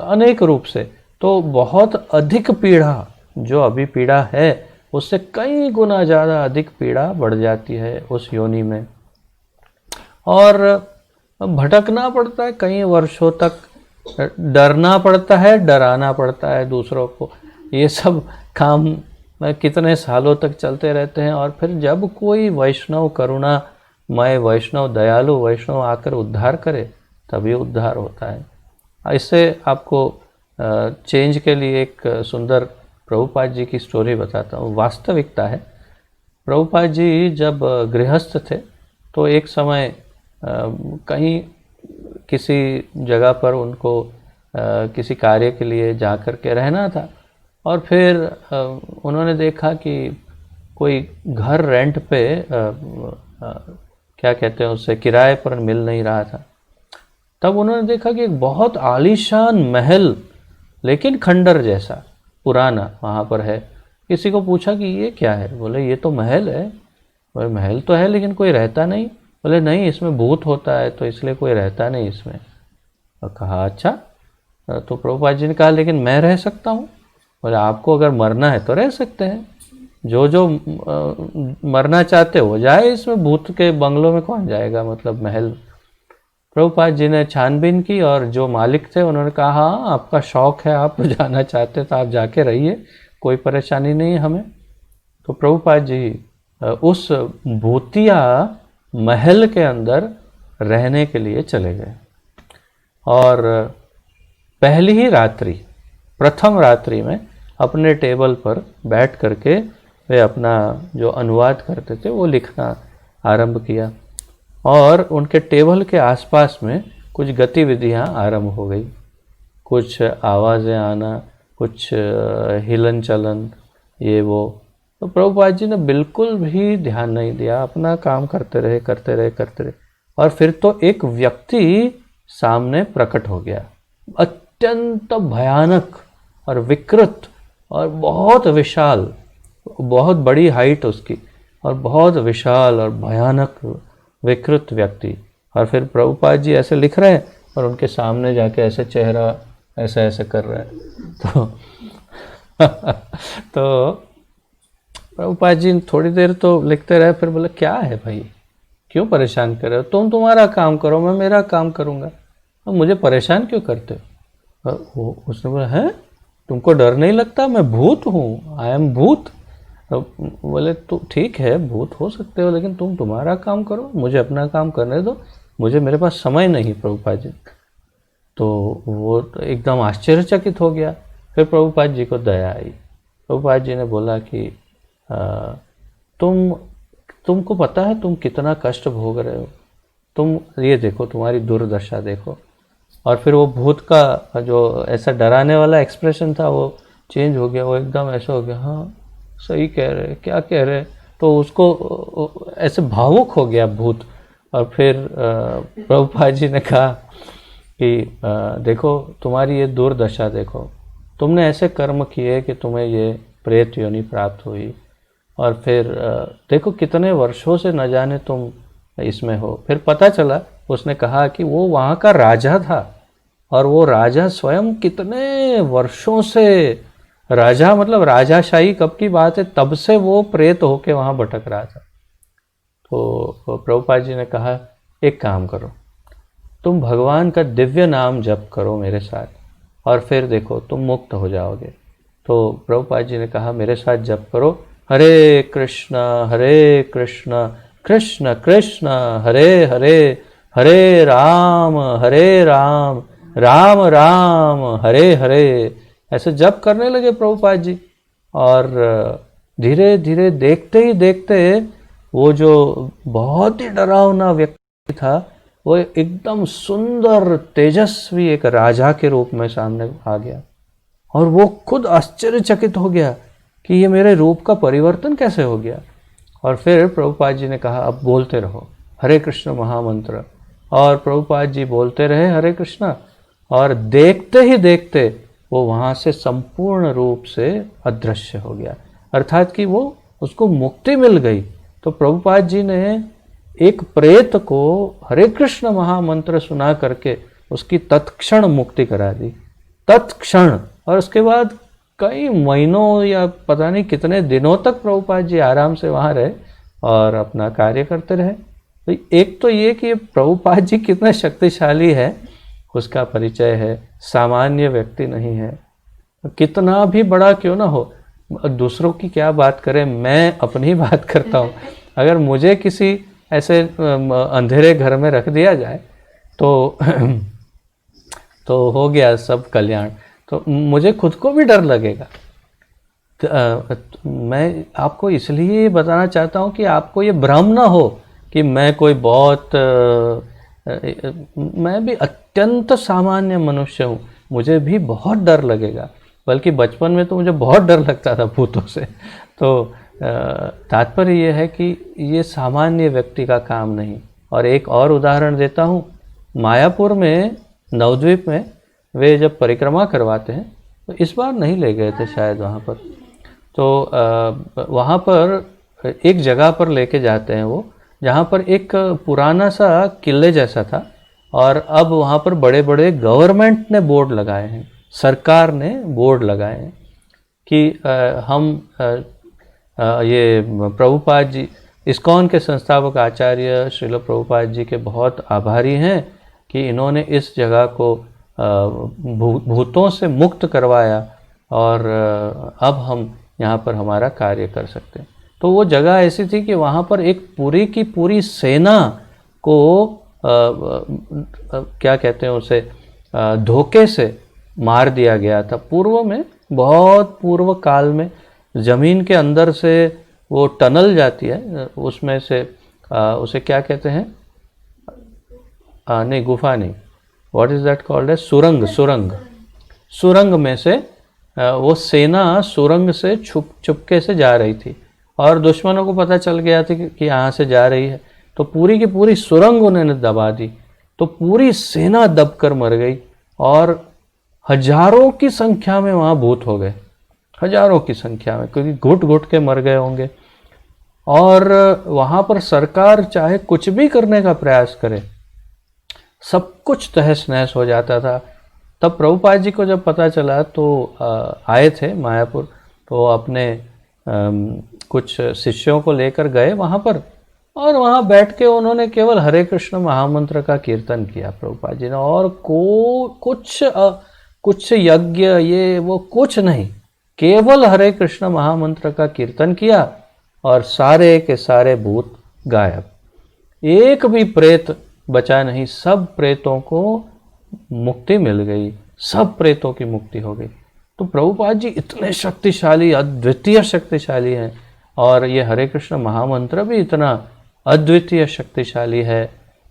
अनेक रूप से। तो बहुत अधिक पीड़ा, जो अभी पीड़ा है उससे कई गुना ज़्यादा अधिक पीड़ा बढ़ जाती है उस योनि में, और भटकना पड़ता है कई वर्षों तक, डरना पड़ता है, डराना पड़ता है दूसरों को, ये सब काम कितने सालों तक चलते रहते हैं। और फिर जब कोई वैष्णव करुणामय वैष्णव दयालु वैष्णव आकर उद्धार करे तभी उद्धार होता है। इससे आपको चेंज के लिए एक सुंदर प्रभुपाद जी की स्टोरी बताता हूँ, वास्तविकता है। प्रभुपाद जी जब गृहस्थ थे तो एक समय कहीं किसी जगह पर उनको किसी कार्य के लिए जा कर के रहना था। और फिर उन्होंने देखा कि कोई घर रेंट पे क्या कहते हैं उसे, किराए पर मिल नहीं रहा था। तब उन्होंने देखा कि एक बहुत आलीशान महल, लेकिन खंडर जैसा पुराना वहाँ पर है। किसी को पूछा कि ये क्या है? बोले ये तो महल है। बोले महल तो है लेकिन कोई रहता नहीं। बोले नहीं, इसमें भूत होता है तो इसलिए कोई रहता नहीं इसमें। और कहा अच्छा। तो प्रभुपाद जी ने कहा लेकिन मैं रह सकता हूँ। बोले आपको अगर मरना है तो रह सकते हैं, जो मरना चाहते हो जाए, इसमें भूत के बंगलों में कौन जाएगा, मतलब महल। प्रभुपाद जी ने छानबीन की और जो मालिक थे उन्होंने कहा हाँ आपका शौक है, आप जाना चाहते तो आप जाके रहिए, कोई परेशानी नहीं है हमें। तो प्रभुपाद जी उस भूतिया महल के अंदर रहने के लिए चले गए। और पहली ही रात्रि, प्रथम रात्रि में अपने टेबल पर बैठ करके वे अपना जो अनुवाद करते थे वो लिखना आरंभ किया। और उनके टेबल के आसपास में कुछ गतिविधियां आरंभ हो गई, कुछ आवाज़ें आना, कुछ हिलन चलन, ये वो। तो प्रभुपाद जी ने बिल्कुल भी ध्यान नहीं दिया, अपना काम करते रहे। और फिर तो एक व्यक्ति सामने प्रकट हो गया, अत्यंत भयानक और विकृत और बहुत विशाल, बहुत बड़ी हाइट उसकी, और बहुत विशाल और भयानक विकृत व्यक्ति। और फिर प्रभुपाद जी ऐसे लिख रहे हैं और उनके सामने जाके ऐसे चेहरा ऐसे ऐसे कर रहे हैं। तो प्रभुपाद जी थोड़ी देर तो लिखते रहे, फिर बोले क्या है भाई, क्यों परेशान कर रहे हो? तुम तुम्हारा काम करो, मैं मेरा काम करूँगा, और मुझे परेशान क्यों करते हो? उसने बोला है तुमको डर नहीं लगता? मैं भूत हूँ, आई एम भूत। बोले तो ठीक है भूत हो सकते हो, लेकिन तुम तुम्हारा काम करो, मुझे अपना काम करने दो, मुझे मेरे पास समय नहीं। प्रभुपाद जी तो वो तो एकदम आश्चर्यचकित हो गया। फिर प्रभुपाद जी को दया आई। प्रभुपाद जी ने बोला कि तुमको पता है तुम कितना कष्ट भोग रहे हो, तुम ये देखो, तुम्हारी दुर्दशा देखो। और फिर वो भूत का जो ऐसा डराने वाला एक्सप्रेशन था वो चेंज हो गया, वो एकदम ऐसा हो गया, हाँ सही कह रहे, क्या कह रहे। तो उसको ऐसे भावुक हो गया भूत। और फिर प्रभुपाद जी ने कहा कि देखो तुम्हारी ये दुर्दशा देखो, तुमने ऐसे कर्म किए कि तुम्हें ये प्रेत योनि प्राप्त हुई, और फिर देखो कितने वर्षों से न जाने तुम इसमें हो। फिर पता चला, उसने कहा कि वो वहाँ का राजा था, और वो राजा स्वयं कितने वर्षों से, राजा मतलब राजाशाही कब की बात है, तब से वो प्रेत होके वहाँ भटक रहा था। तो प्रभुपाद जी ने कहा एक काम करो, तुम भगवान का दिव्य नाम जप करो मेरे साथ, और फिर देखो तुम मुक्त हो जाओगे। तो प्रभुपाद जी ने कहा मेरे साथ जप करो, हरे कृष्ण कृष्ण कृष्ण हरे हरे, हरे राम राम राम हरे हरे। ऐसे जप करने लगे प्रभुपाद जी। और धीरे धीरे देखते ही देखते वो जो बहुत ही डरावना व्यक्ति था वो एकदम सुंदर तेजस्वी एक राजा के रूप में सामने आ गया। और वो खुद आश्चर्यचकित हो गया कि ये मेरे रूप का परिवर्तन कैसे हो गया। और फिर प्रभुपाद जी ने कहा अब बोलते रहो हरे कृष्ण महामंत्र। और प्रभुपाद जी बोलते रहे हरे कृष्णा, और देखते ही देखते वो वहाँ से संपूर्ण रूप से अदृश्य हो गया, अर्थात कि वो उसको मुक्ति मिल गई। तो प्रभुपाद जी ने एक प्रेत को हरे कृष्ण महामंत्र सुना करके उसकी तत्क्षण मुक्ति करा दी, तत्क्षण। और उसके बाद कई महीनों या पता नहीं कितने दिनों तक प्रभुपाद जी आराम से वहाँ रहे और अपना कार्य करते रहे। तो एक तो ये कि प्रभुपाद जी कितने शक्तिशाली है उसका परिचय है, सामान्य व्यक्ति नहीं है। कितना भी बड़ा क्यों ना हो, दूसरों की क्या बात करें, मैं अपनी बात करता हूँ। अगर मुझे किसी ऐसे अंधेरे घर में रख दिया जाए तो तो हो गया सब कल्याण। तो मुझे खुद को भी डर लगेगा। मैं आपको इसलिए बताना चाहता हूँ कि आपको ये भ्रम ना हो कि मैं कोई बहुत मैं भी अत्यंत सामान्य मनुष्य हूँ, मुझे भी बहुत डर लगेगा। बल्कि बचपन में तो मुझे बहुत डर लगता था भूतों से। तो तात्पर्य ये है कि ये सामान्य व्यक्ति का काम नहीं। और एक और उदाहरण देता हूँ, मायापुर में, नवद्वीप में वे जब परिक्रमा करवाते हैं, तो इस बार नहीं ले गए थे शायद वहाँ पर, तो वहाँ पर एक जगह पर लेके जाते हैं वो, जहाँ पर एक पुराना सा किले जैसा था, और अब वहाँ पर बड़े बड़े गवर्नमेंट ने बोर्ड लगाए हैं, सरकार ने बोर्ड लगाए हैं कि हम ये प्रभुपाद जी, इस्कॉन के संस्थापक आचार्य श्रील प्रभुपाद जी के बहुत आभारी हैं कि इन्होंने इस जगह को भूतों से मुक्त करवाया, और अब हम यहाँ पर हमारा कार्य कर सकते हैं। तो वो जगह ऐसी थी कि वहाँ पर एक पूरी की पूरी सेना को क्या कहते हैं उसे, धोखे से मार दिया गया था। पूर्व में, बहुत पूर्व काल में, ज़मीन के अंदर से वो टनल जाती है, उसमें से उसे क्या कहते हैं, नहीं गुफा नहीं, व्हाट इज़ दैट कॉल्ड है, सुरंग, सुरंग, सुरंग में से वो सेना सुरंग से चुपके से जा रही थी, और दुश्मनों को पता चल गया था कि यहाँ से जा रही है, तो पूरी की पूरी सुरंग उन्होंने दबा दी। तो पूरी सेना दबकर मर गई, और हजारों की संख्या में वहाँ भूत हो गए, हजारों की संख्या में, क्योंकि घुट घुट के मर गए होंगे। और वहाँ पर सरकार चाहे कुछ भी करने का प्रयास करे, सब कुछ तहस नहस हो जाता था। तब प्रभुपाद जी को जब पता चला तो आए थे मायापुर, तो अपने कुछ शिष्यों को लेकर गए वहाँ पर, और वहाँ बैठ के उन्होंने केवल हरे कृष्ण महामंत्र का कीर्तन किया प्रभुपाद जी ने, और कुछ यज्ञ ये वो कुछ नहीं, केवल हरे कृष्ण महामंत्र का कीर्तन किया, और सारे के सारे भूत गायब, एक भी प्रेत बचा नहीं, सब प्रेतों को मुक्ति मिल गई, सब प्रेतों की मुक्ति हो गई। तो प्रभुपाद जी इतने शक्तिशाली, अद्वितीय शक्तिशाली हैं, और ये हरे कृष्ण महामंत्र भी इतना अद्वितीय शक्तिशाली है।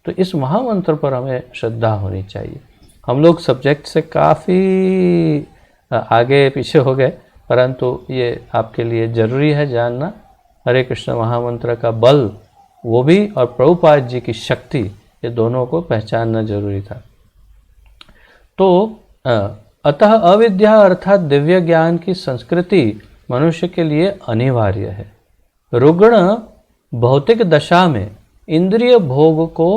तो इस महामंत्र पर हमें श्रद्धा होनी चाहिए। हम लोग सब्जेक्ट से काफ़ी आगे पीछे हो गए, परंतु ये आपके लिए ज़रूरी है जानना, हरे कृष्ण महामंत्र का बल वो भी, और प्रभुपाद जी की शक्ति, ये दोनों को पहचानना जरूरी था। तो अतः अविद्या अर्थात दिव्य ज्ञान की संस्कृति मनुष्य के लिए अनिवार्य है। रुग्ण भौतिक दशा में इंद्रिय भोग को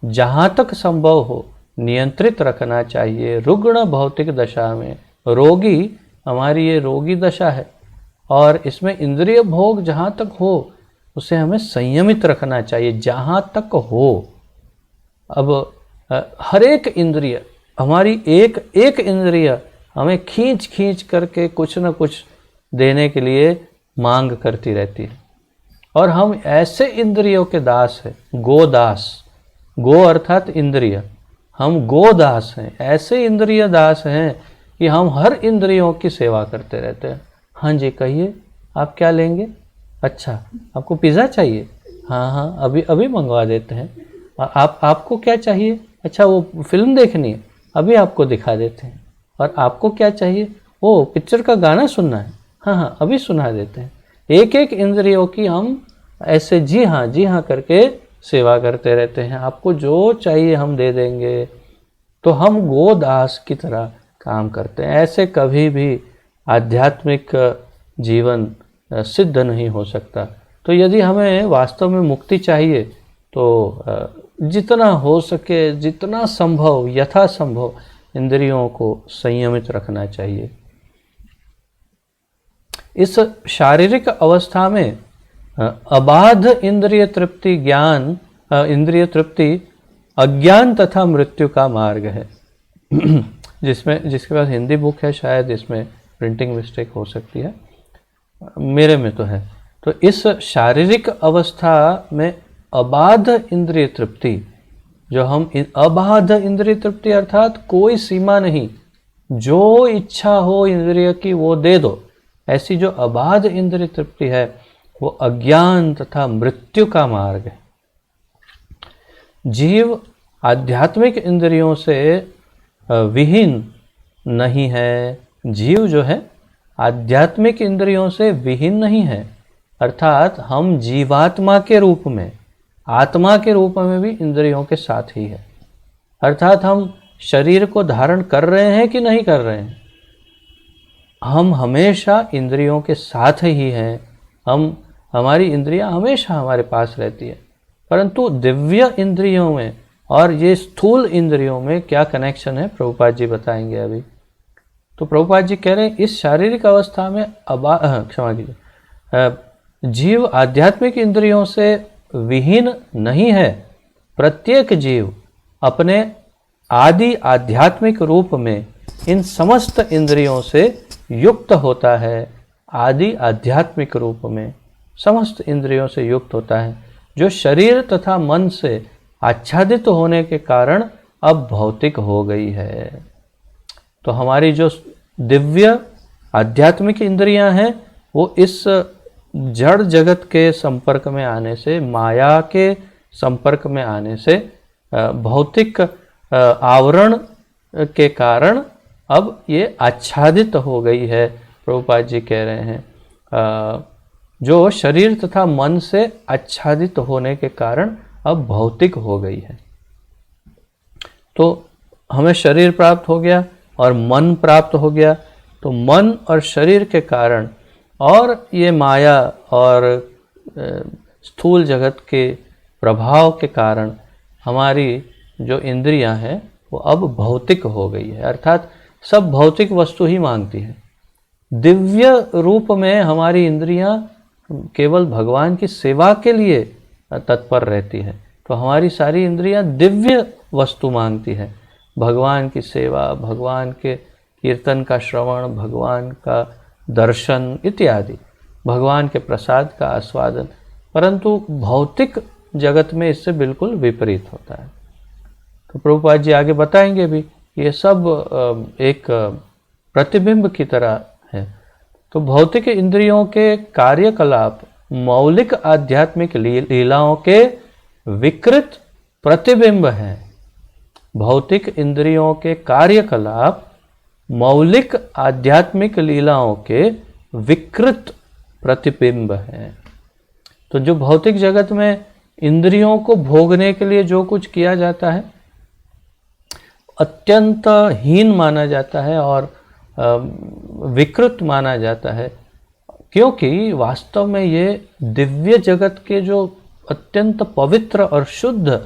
जहाँ तक संभव हो नियंत्रित रखना चाहिए। रुग्ण भौतिक दशा में, रोगी, हमारी ये रोगी दशा है, और इसमें इंद्रिय भोग जहाँ तक हो उसे हमें संयमित रखना चाहिए, जहाँ तक हो। अब हर एक इंद्रिय, हमारी एक एक इंद्रिय हमें खींच खींच करके कुछ न कुछ देने के लिए मांग करती रहती है, और हम ऐसे इंद्रियों के दास हैं, गोदास, गो अर्थात इंद्रिय, हम गोदास हैं, ऐसे इंद्रिय दास हैं कि हम हर इंद्रियों की सेवा करते रहते हैं। हाँ जी कहिए, आप क्या लेंगे? अच्छा, आपको पिज़्ज़ा चाहिए? हाँ हाँ, अभी अभी मंगवा देते हैं। आपको क्या चाहिए? अच्छा, वो फिल्म देखनी है, अभी आपको दिखा देते हैं। और आपको क्या चाहिए? वो पिक्चर का गाना सुनना है, हाँ हाँ अभी सुना देते हैं। एक एक इंद्रियों की हम ऐसे जी हाँ करके सेवा करते रहते हैं। आपको जो चाहिए हम दे देंगे। तो हम गोदास की तरह काम करते हैं। ऐसे कभी भी आध्यात्मिक जीवन सिद्ध नहीं हो सकता। तो यदि हमें वास्तव में मुक्ति चाहिए तो जितना हो सके, जितना संभव, यथासंभव इंद्रियों को संयमित रखना चाहिए। इस शारीरिक अवस्था में अबाध इंद्रिय तृप्ति अज्ञान तथा मृत्यु का मार्ग है। जिसके पास हिंदी बुक है शायद इसमें प्रिंटिंग मिस्टेक हो सकती है। मेरे में तो है। तो इस शारीरिक अवस्था में अबाध इंद्रिय तृप्ति, जो हम अबाध इंद्रिय तृप्ति अर्थात कोई सीमा नहीं, जो इच्छा हो इंद्रिय की वो दे दो, ऐसी जो अबाध इंद्रिय तृप्ति है वो अज्ञान तथा मृत्यु का मार्ग है। जीव आध्यात्मिक इंद्रियों से विहीन नहीं है। जीव जो है आध्यात्मिक इंद्रियों से विहीन नहीं है, अर्थात हम जीवात्मा के रूप में, आत्मा के रूप में भी इंद्रियों के साथ ही है। अर्थात हम शरीर को धारण कर रहे हैं कि नहीं कर रहे हैं, हम हमेशा इंद्रियों के साथ ही हैं। हमारी इंद्रियां हमेशा हमारे पास रहती है, परंतु दिव्य इंद्रियों में और ये स्थूल इंद्रियों में क्या कनेक्शन है, प्रभुपाद जी बताएंगे अभी। तो प्रभुपाद जी कह रहे हैं इस शारीरिक अवस्था में क्षमा कीजिए, जीव आध्यात्मिक इंद्रियों से विहीन नहीं है। प्रत्येक जीव अपने आदि आध्यात्मिक रूप में इन समस्त इंद्रियों से युक्त होता है। आदि आध्यात्मिक रूप में समस्त इंद्रियों से युक्त होता है, जो शरीर तथा मन से आच्छादित होने के कारण अब भौतिक हो गई है। तो हमारी जो दिव्य आध्यात्मिक इंद्रियां हैं वो इस जड़ जगत के संपर्क में आने से, माया के संपर्क में आने से, भौतिक आवरण के कारण अब ये आच्छादित हो गई है। प्रभुपाद जी कह रहे हैं जो शरीर तथा मन से आच्छादित होने के कारण अब भौतिक हो गई है। तो हमें शरीर प्राप्त हो गया और मन प्राप्त हो गया, तो मन और शरीर के कारण और ये माया और स्थूल जगत के प्रभाव के कारण हमारी जो इंद्रियां हैं वो अब भौतिक हो गई है, अर्थात सब भौतिक वस्तु ही मांगती है। दिव्य रूप में हमारी इंद्रियां केवल भगवान की सेवा के लिए तत्पर रहती है, तो हमारी सारी इंद्रियां दिव्य वस्तु मांगती है, भगवान की सेवा, भगवान के कीर्तन का श्रवण, भगवान का दर्शन इत्यादि, भगवान के प्रसाद का आस्वादन। परंतु भौतिक जगत में इससे बिल्कुल विपरीत होता है। तो प्रभुपाद जी आगे बताएंगे भी, ये सब एक प्रतिबिंब की तरह है। तो भौतिक इंद्रियों के कार्यकलाप मौलिक आध्यात्मिक लीलाओं के विकृत प्रतिबिंब है। भौतिक इंद्रियों के कार्यकलाप मौलिक आध्यात्मिक लीलाओं के विकृत प्रतिबिंब है। तो जो भौतिक जगत में इंद्रियों को भोगने के लिए जो कुछ किया जाता है अत्यंत हीन माना जाता है और विकृत माना जाता है, क्योंकि वास्तव में ये दिव्य जगत के जो अत्यंत पवित्र और शुद्ध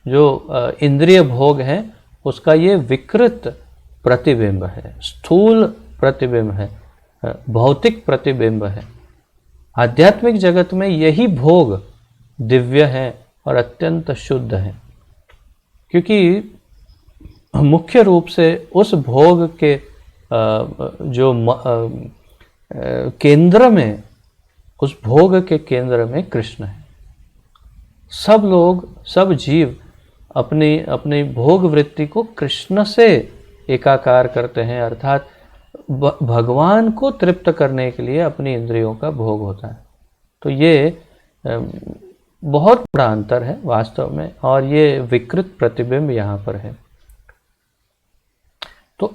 जो इंद्रिय भोग हैं उसका ये विकृत प्रतिबिंब है, स्थूल प्रतिबिंब है, भौतिक प्रतिबिंब है। आध्यात्मिक जगत में यही भोग दिव्य है और अत्यंत शुद्ध है, क्योंकि मुख्य रूप से उस भोग के जो केंद्र में, उस भोग के केंद्र में कृष्ण है। सब लोग, सब जीव अपनी अपनी भोग वृत्ति को कृष्ण से एकाकार करते हैं, अर्थात भगवान को तृप्त करने के लिए अपनी इंद्रियों का भोग होता है। तो ये बहुत बड़ा अंतर है वास्तव में, और ये विकृत प्रतिबिंब यहाँ पर है। तो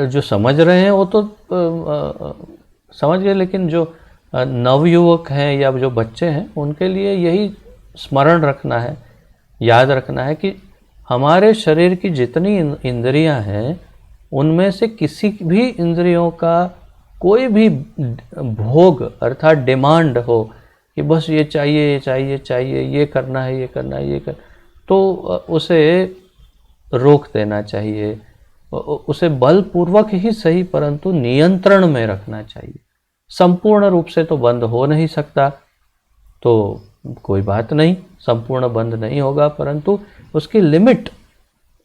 जो समझ रहे हैं वो तो समझ गए, लेकिन जो नवयुवक हैं या जो बच्चे हैं उनके लिए यही स्मरण रखना है, याद रखना है कि हमारे शरीर की जितनी इंद्रियां हैं उनमें से किसी भी इंद्रियों का कोई भी भोग अर्थात डिमांड हो कि बस ये चाहिए, ये चाहिए, चाहिए, ये करना है, ये करना है, ये कर, तो उसे रोक देना चाहिए, उसे बलपूर्वक ही सही परंतु नियंत्रण में रखना चाहिए। संपूर्ण रूप से तो बंद हो नहीं सकता, तो कोई बात नहीं, संपूर्ण बंद नहीं होगा, परंतु उसकी लिमिट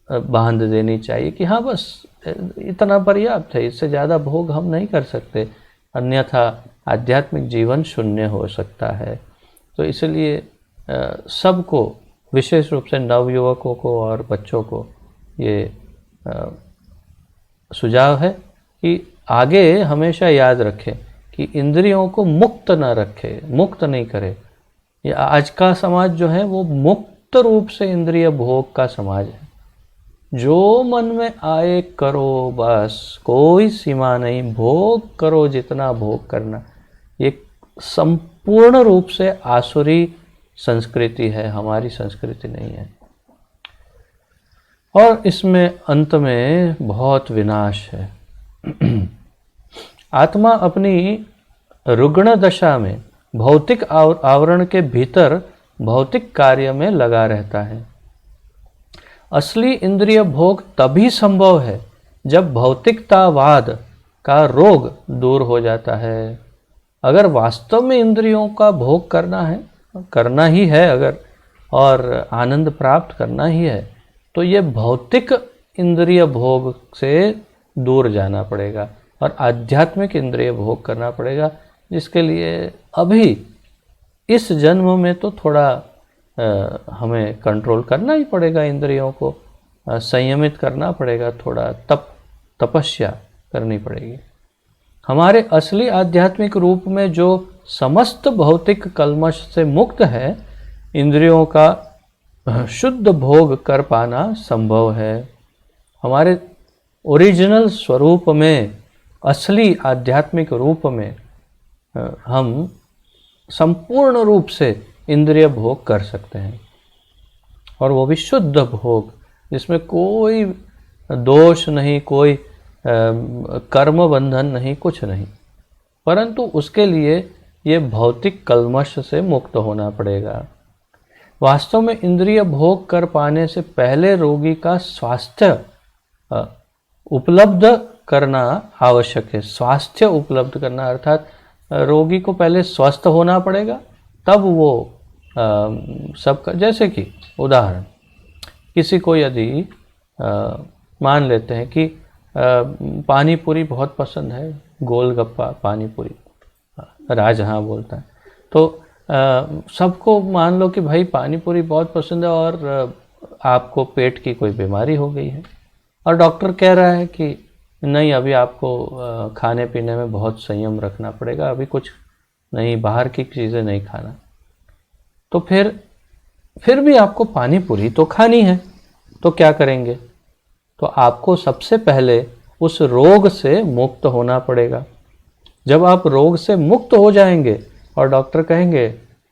बांध देनी चाहिए कि हाँ बस इतना पर्याप्त है, इससे ज़्यादा भोग हम नहीं कर सकते, अन्यथा आध्यात्मिक जीवन शून्य हो सकता है। तो इसलिए सबको, विशेष रूप से नवयुवकों को और बच्चों को ये सुझाव है कि आगे हमेशा याद रखें कि इंद्रियों को मुक्त न रखे, मुक्त नहीं करे। ये आज का समाज जो है वो मुक्त रूप से इंद्रिय भोग का समाज है। जो मन में आए करो, बस कोई सीमा नहीं, भोग करो जितना भोग करना। ये संपूर्ण रूप से आसुरी संस्कृति है, हमारी संस्कृति नहीं है। और इसमें अंत में बहुत विनाश है। आत्मा अपनी रुग्ण दशा में भौतिक आवरण के भीतर भौतिक कार्य में लगा रहता है। असली इंद्रिय भोग तभी संभव है जब भौतिकतावाद का रोग दूर हो जाता है। अगर वास्तव में इंद्रियों का भोग करना ही है अगर, और आनंद प्राप्त करना ही है, तो ये भौतिक इंद्रिय भोग से दूर जाना पड़ेगा और आध्यात्मिक इंद्रिय भोग करना पड़ेगा, जिसके लिए अभी इस जन्म में तो थोड़ा हमें कंट्रोल करना ही पड़ेगा, इंद्रियों को संयमित करना पड़ेगा, थोड़ा तपस्या करनी पड़ेगी। हमारे असली आध्यात्मिक रूप में जो समस्त भौतिक कल्मश से मुक्त है, इंद्रियों का शुद्ध भोग कर पाना संभव है। हमारे ओरिजिनल स्वरूप में, असली आध्यात्मिक रूप में हम संपूर्ण रूप से इंद्रिय भोग कर सकते हैं, और वो भी शुद्ध भोग, जिसमें कोई दोष नहीं, कोई कर्म बंधन नहीं, कुछ नहीं। परंतु उसके लिए ये भौतिक कल्मश से मुक्त होना पड़ेगा। वास्तव में इंद्रिय भोग कर पाने से पहले रोगी का स्वास्थ्य उपलब्ध करना आवश्यक है। स्वास्थ्य उपलब्ध करना अर्थात रोगी को पहले स्वस्थ होना पड़ेगा, तब वो सबका, जैसे कि उदाहरण, किसी को यदि मान लेते हैं कि पानी पूरी बहुत पसंद है, गोलगप्पा पानी पूरी राजहाँ बोलता है, तो सबको मान लो कि भाई पानी पूरी बहुत पसंद है और आपको पेट की कोई बीमारी हो गई है, और डॉक्टर कह रहा है कि नहीं, अभी आपको खाने पीने में बहुत संयम रखना पड़ेगा, अभी कुछ नहीं, बाहर की चीज़ें नहीं खाना। तो फिर भी आपको पानी पूरी तो खानी है, तो क्या करेंगे? तो आपको सबसे पहले उस रोग से मुक्त होना पड़ेगा। जब आप रोग से मुक्त हो जाएंगे और डॉक्टर कहेंगे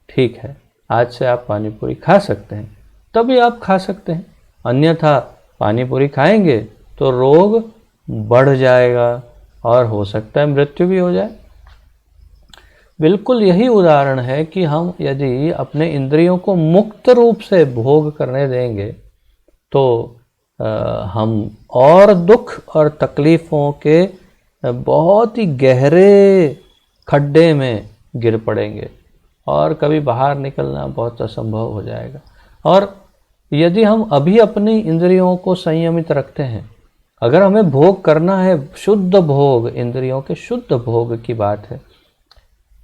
ठीक है, आज से आप पानी पूरी खा सकते हैं, तभी आप खा सकते हैं। अन्यथा पानी पूरी खाएंगे तो रोग बढ़ जाएगा और हो सकता है मृत्यु भी हो जाए। बिल्कुल यही उदाहरण है कि हम यदि अपने इंद्रियों को मुक्त रूप से भोग करने देंगे तो हम और दुख और तकलीफ़ों के बहुत ही गहरे खड्डे में गिर पड़ेंगे और कभी बाहर निकलना बहुत असंभव हो जाएगा। और यदि हम अभी अपनी इंद्रियों को संयमित रखते हैं, अगर हमें भोग करना है शुद्ध भोग, इंद्रियों के शुद्ध भोग की बात है,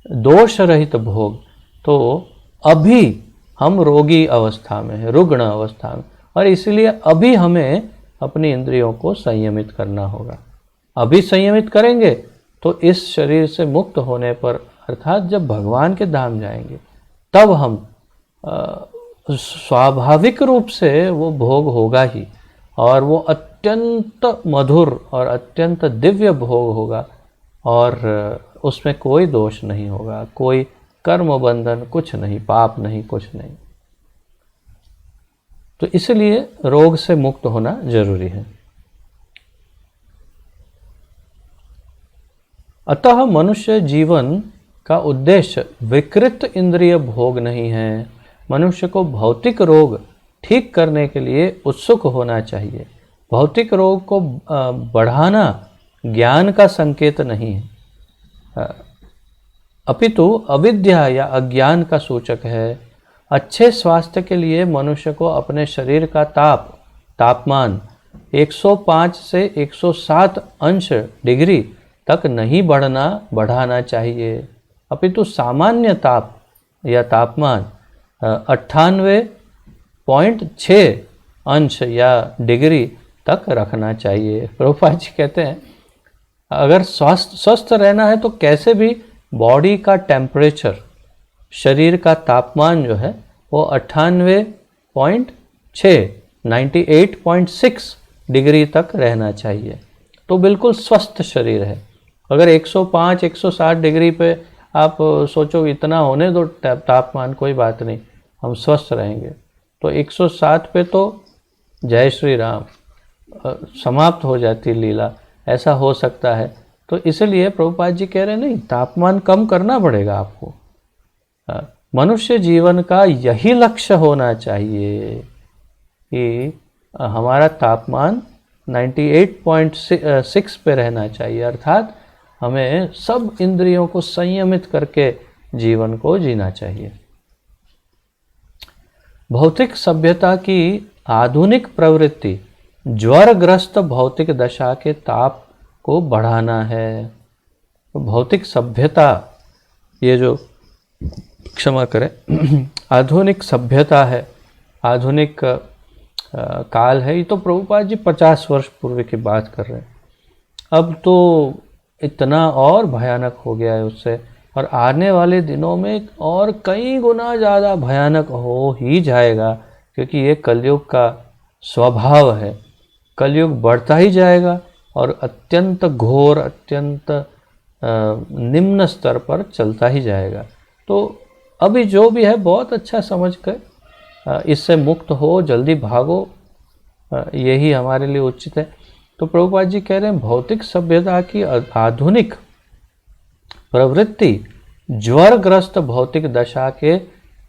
दोष रहित भोग, तो अभी हम रोगी अवस्था में हैं, रुग्ण अवस्था में, और इसलिए अभी हमें अपनी इंद्रियों को संयमित करना होगा। अभी संयमित करेंगे तो इस शरीर से मुक्त होने पर, अर्थात जब भगवान के धाम जाएंगे, तब हम स्वाभाविक रूप से वो भोग होगा ही, और वो अत्यंत मधुर और अत्यंत दिव्य भोग होगा, और उसमें कोई दोष नहीं होगा, कोई कर्म बंधन कुछ नहीं, पाप नहीं, कुछ नहीं। तो इसलिए रोग से मुक्त होना जरूरी है। अतः मनुष्य जीवन का उद्देश्य विकृत इंद्रिय भोग नहीं है। मनुष्य को भौतिक रोग ठीक करने के लिए उत्सुक होना चाहिए। भौतिक रोग को बढ़ाना ज्ञान का संकेत नहीं है, अपितु अविद्या या अज्ञान का सूचक है। अच्छे स्वास्थ्य के लिए मनुष्य को अपने शरीर का तापमान 105 से 107 अंश डिग्री तक नहीं बढ़ाना चाहिए, अपितु सामान्य ताप या तापमान 98.6 अंश या डिग्री तक रखना चाहिए। प्रभुपाद जी कहते हैं अगर स्वस्थ रहना है तो कैसे भी बॉडी का टेम्परेचर, शरीर का तापमान जो है वो 98.6 डिग्री तक रहना चाहिए, तो बिल्कुल स्वस्थ शरीर है। अगर 105-160 डिग्री पे आप सोचो इतना होने दो तापमान, कोई बात नहीं, हम स्वस्थ रहेंगे, तो 107 पे तो जय श्री राम, समाप्त हो जाती लीला, ऐसा हो सकता है। तो इसलिए प्रभुपाद जी कह रहे नहीं, तापमान कम करना पड़ेगा आपको। मनुष्य जीवन का यही लक्ष्य होना चाहिए कि हमारा तापमान 98.6 पे रहना चाहिए, अर्थात हमें सब इंद्रियों को संयमित करके जीवन को जीना चाहिए। भौतिक सभ्यता की आधुनिक प्रवृत्ति ज्वरग्रस्त भौतिक दशा के ताप को बढ़ाना है। भौतिक सभ्यता, ये जो क्षमा करें आधुनिक सभ्यता है, आधुनिक काल है, ये तो प्रभुपाद जी 50 वर्ष पूर्व की बात कर रहे हैं। अब तो इतना और भयानक हो गया है उससे, और आने वाले दिनों में और कई गुना ज़्यादा भयानक हो ही जाएगा, क्योंकि ये कलयुग का स्वभाव है। कलयुग बढ़ता ही जाएगा और अत्यंत घोर, अत्यंत निम्न स्तर पर चलता ही जाएगा। तो अभी जो भी है बहुत अच्छा समझ कर इससे मुक्त हो, जल्दी भागो, यही हमारे लिए उचित है। तो प्रभुपाद जी कह रहे हैं भौतिक सभ्यता की आधुनिक प्रवृत्ति ज्वरग्रस्त भौतिक दशा के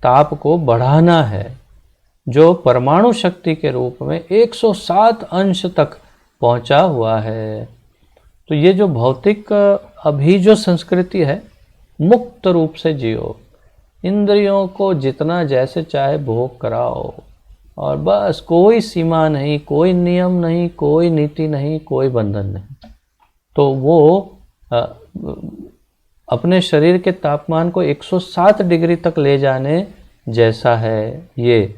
ताप को बढ़ाना है, जो परमाणु शक्ति के रूप में 107 अंश तक पहुंचा हुआ है। तो ये जो भौतिक अभी जो संस्कृति है, मुक्त रूप से जियो, इंद्रियों को जितना जैसे चाहे भोग कराओ, और बस कोई सीमा नहीं, कोई नियम नहीं, कोई नीति नहीं, कोई बंधन नहीं। तो वो अपने शरीर के तापमान को 107 डिग्री तक ले जाने जैसा है ये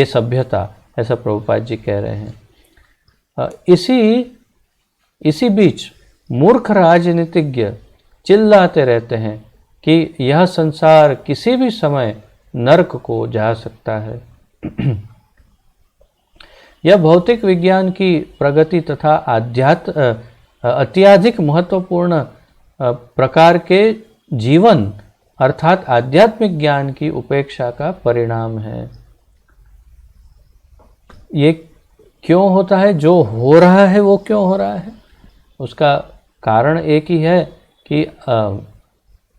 सभ्यता, ऐसा प्रभुपाद जी कह रहे हैं। इसी बीच मूर्ख राजनीतिज्ञ चिल्लाते रहते हैं कि यह संसार किसी भी समय नरक को जा सकता है। यह भौतिक विज्ञान की प्रगति तथा अत्यधिक महत्वपूर्ण प्रकार के जीवन अर्थात आध्यात्मिक ज्ञान की उपेक्षा का परिणाम है। ये क्यों होता है? जो हो रहा है वो क्यों हो रहा है? उसका कारण एक ही है कि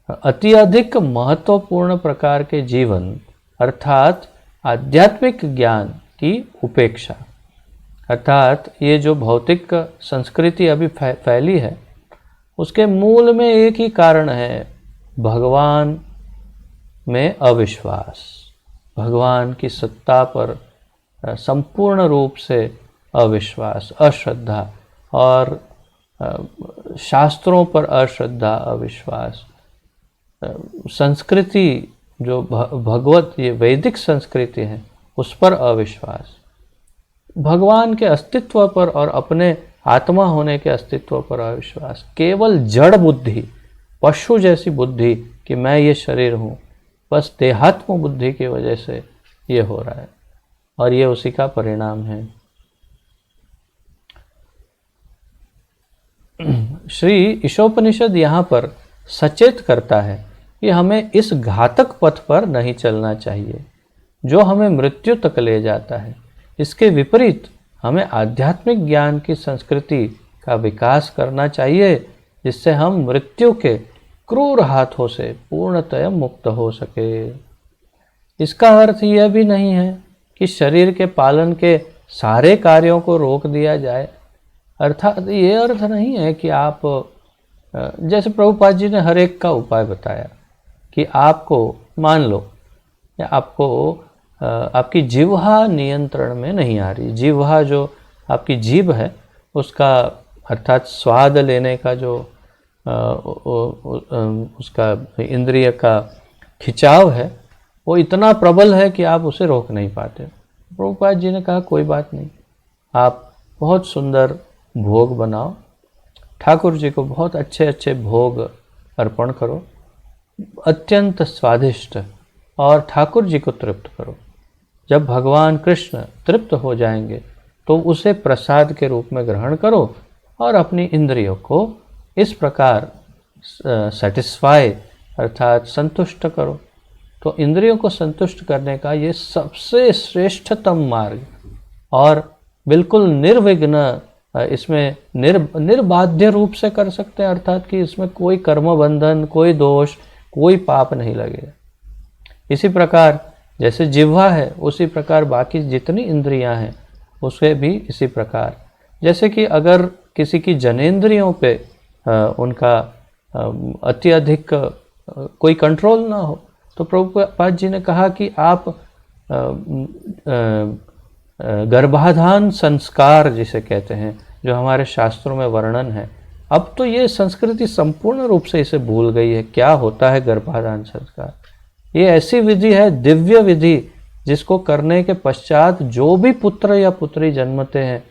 अत्यधिक महत्वपूर्ण प्रकार के जीवन अर्थात आध्यात्मिक ज्ञान की उपेक्षा, अर्थात ये जो भौतिक संस्कृति अभी फैली है, उसके मूल में एक ही कारण है, भगवान में अविश्वास, भगवान की सत्ता पर संपूर्ण रूप से अविश्वास, अश्रद्धा, और शास्त्रों पर अश्रद्धा, अविश्वास, संस्कृति जो भगवत ये वैदिक संस्कृति है उस पर अविश्वास, भगवान के अस्तित्व पर और अपने आत्मा होने के अस्तित्व पर अविश्वास, केवल जड़ बुद्धि, पशु जैसी बुद्धि कि मैं ये शरीर हूँ, बस देहात्म बुद्धि की वजह से ये हो रहा है, और ये उसी का परिणाम है। श्री ईशोपनिषद यहाँ पर सचेत करता है कि हमें इस घातक पथ पर नहीं चलना चाहिए जो हमें मृत्यु तक ले जाता है। इसके विपरीत हमें आध्यात्मिक ज्ञान की संस्कृति का विकास करना चाहिए, जिससे हम मृत्यु के क्रूर हाथों से पूर्णतः मुक्त हो सके। इसका अर्थ यह भी नहीं है कि शरीर के पालन के सारे कार्यों को रोक दिया जाए, अर्थात ये अर्थ नहीं है कि आप, जैसे प्रभुपाद जी ने हर एक का उपाय बताया कि आपको मान लो या आपको आपकी जिह्वा नियंत्रण में नहीं आ रही, जिह्वा जो आपकी जीभ है उसका अर्थात स्वाद लेने का जो उसका इंद्रिय का खिंचाव है वो इतना प्रबल है कि आप उसे रोक नहीं पाते। प्रभुपाद जी ने कहा कोई बात नहीं, आप बहुत सुंदर भोग बनाओ, ठाकुर जी को बहुत अच्छे अच्छे भोग अर्पण करो, अत्यंत स्वादिष्ट, और ठाकुर जी को तृप्त करो। जब भगवान कृष्ण तृप्त हो जाएंगे तो उसे प्रसाद के रूप में ग्रहण करो और अपनी इंद्रियों को इस प्रकार सेटिस्फाई अर्थात संतुष्ट करो। तो इंद्रियों को संतुष्ट करने का ये सबसे श्रेष्ठतम मार्ग और बिल्कुल निर्विघ्न, इसमें निर्बाध्य रूप से कर सकते हैं, अर्थात कि इसमें कोई कर्म बंधन, कोई दोष, कोई पाप नहीं लगेगा। इसी प्रकार जैसे जिह्वा है उसी प्रकार बाकी जितनी इंद्रियां हैं उसके भी इसी प्रकार। जैसे कि अगर किसी की जनेंद्रियों पे उनका अत्यधिक कोई कंट्रोल ना हो तो प्रभुपाद जी ने कहा कि आप गर्भाधान संस्कार जिसे कहते हैं, जो हमारे शास्त्रों में वर्णन है, अब तो ये संस्कृति संपूर्ण रूप से इसे भूल गई है। क्या होता है गर्भाधान संस्कार? ये ऐसी विधि है, दिव्य विधि, जिसको करने के पश्चात जो भी पुत्र या पुत्री जन्मते हैं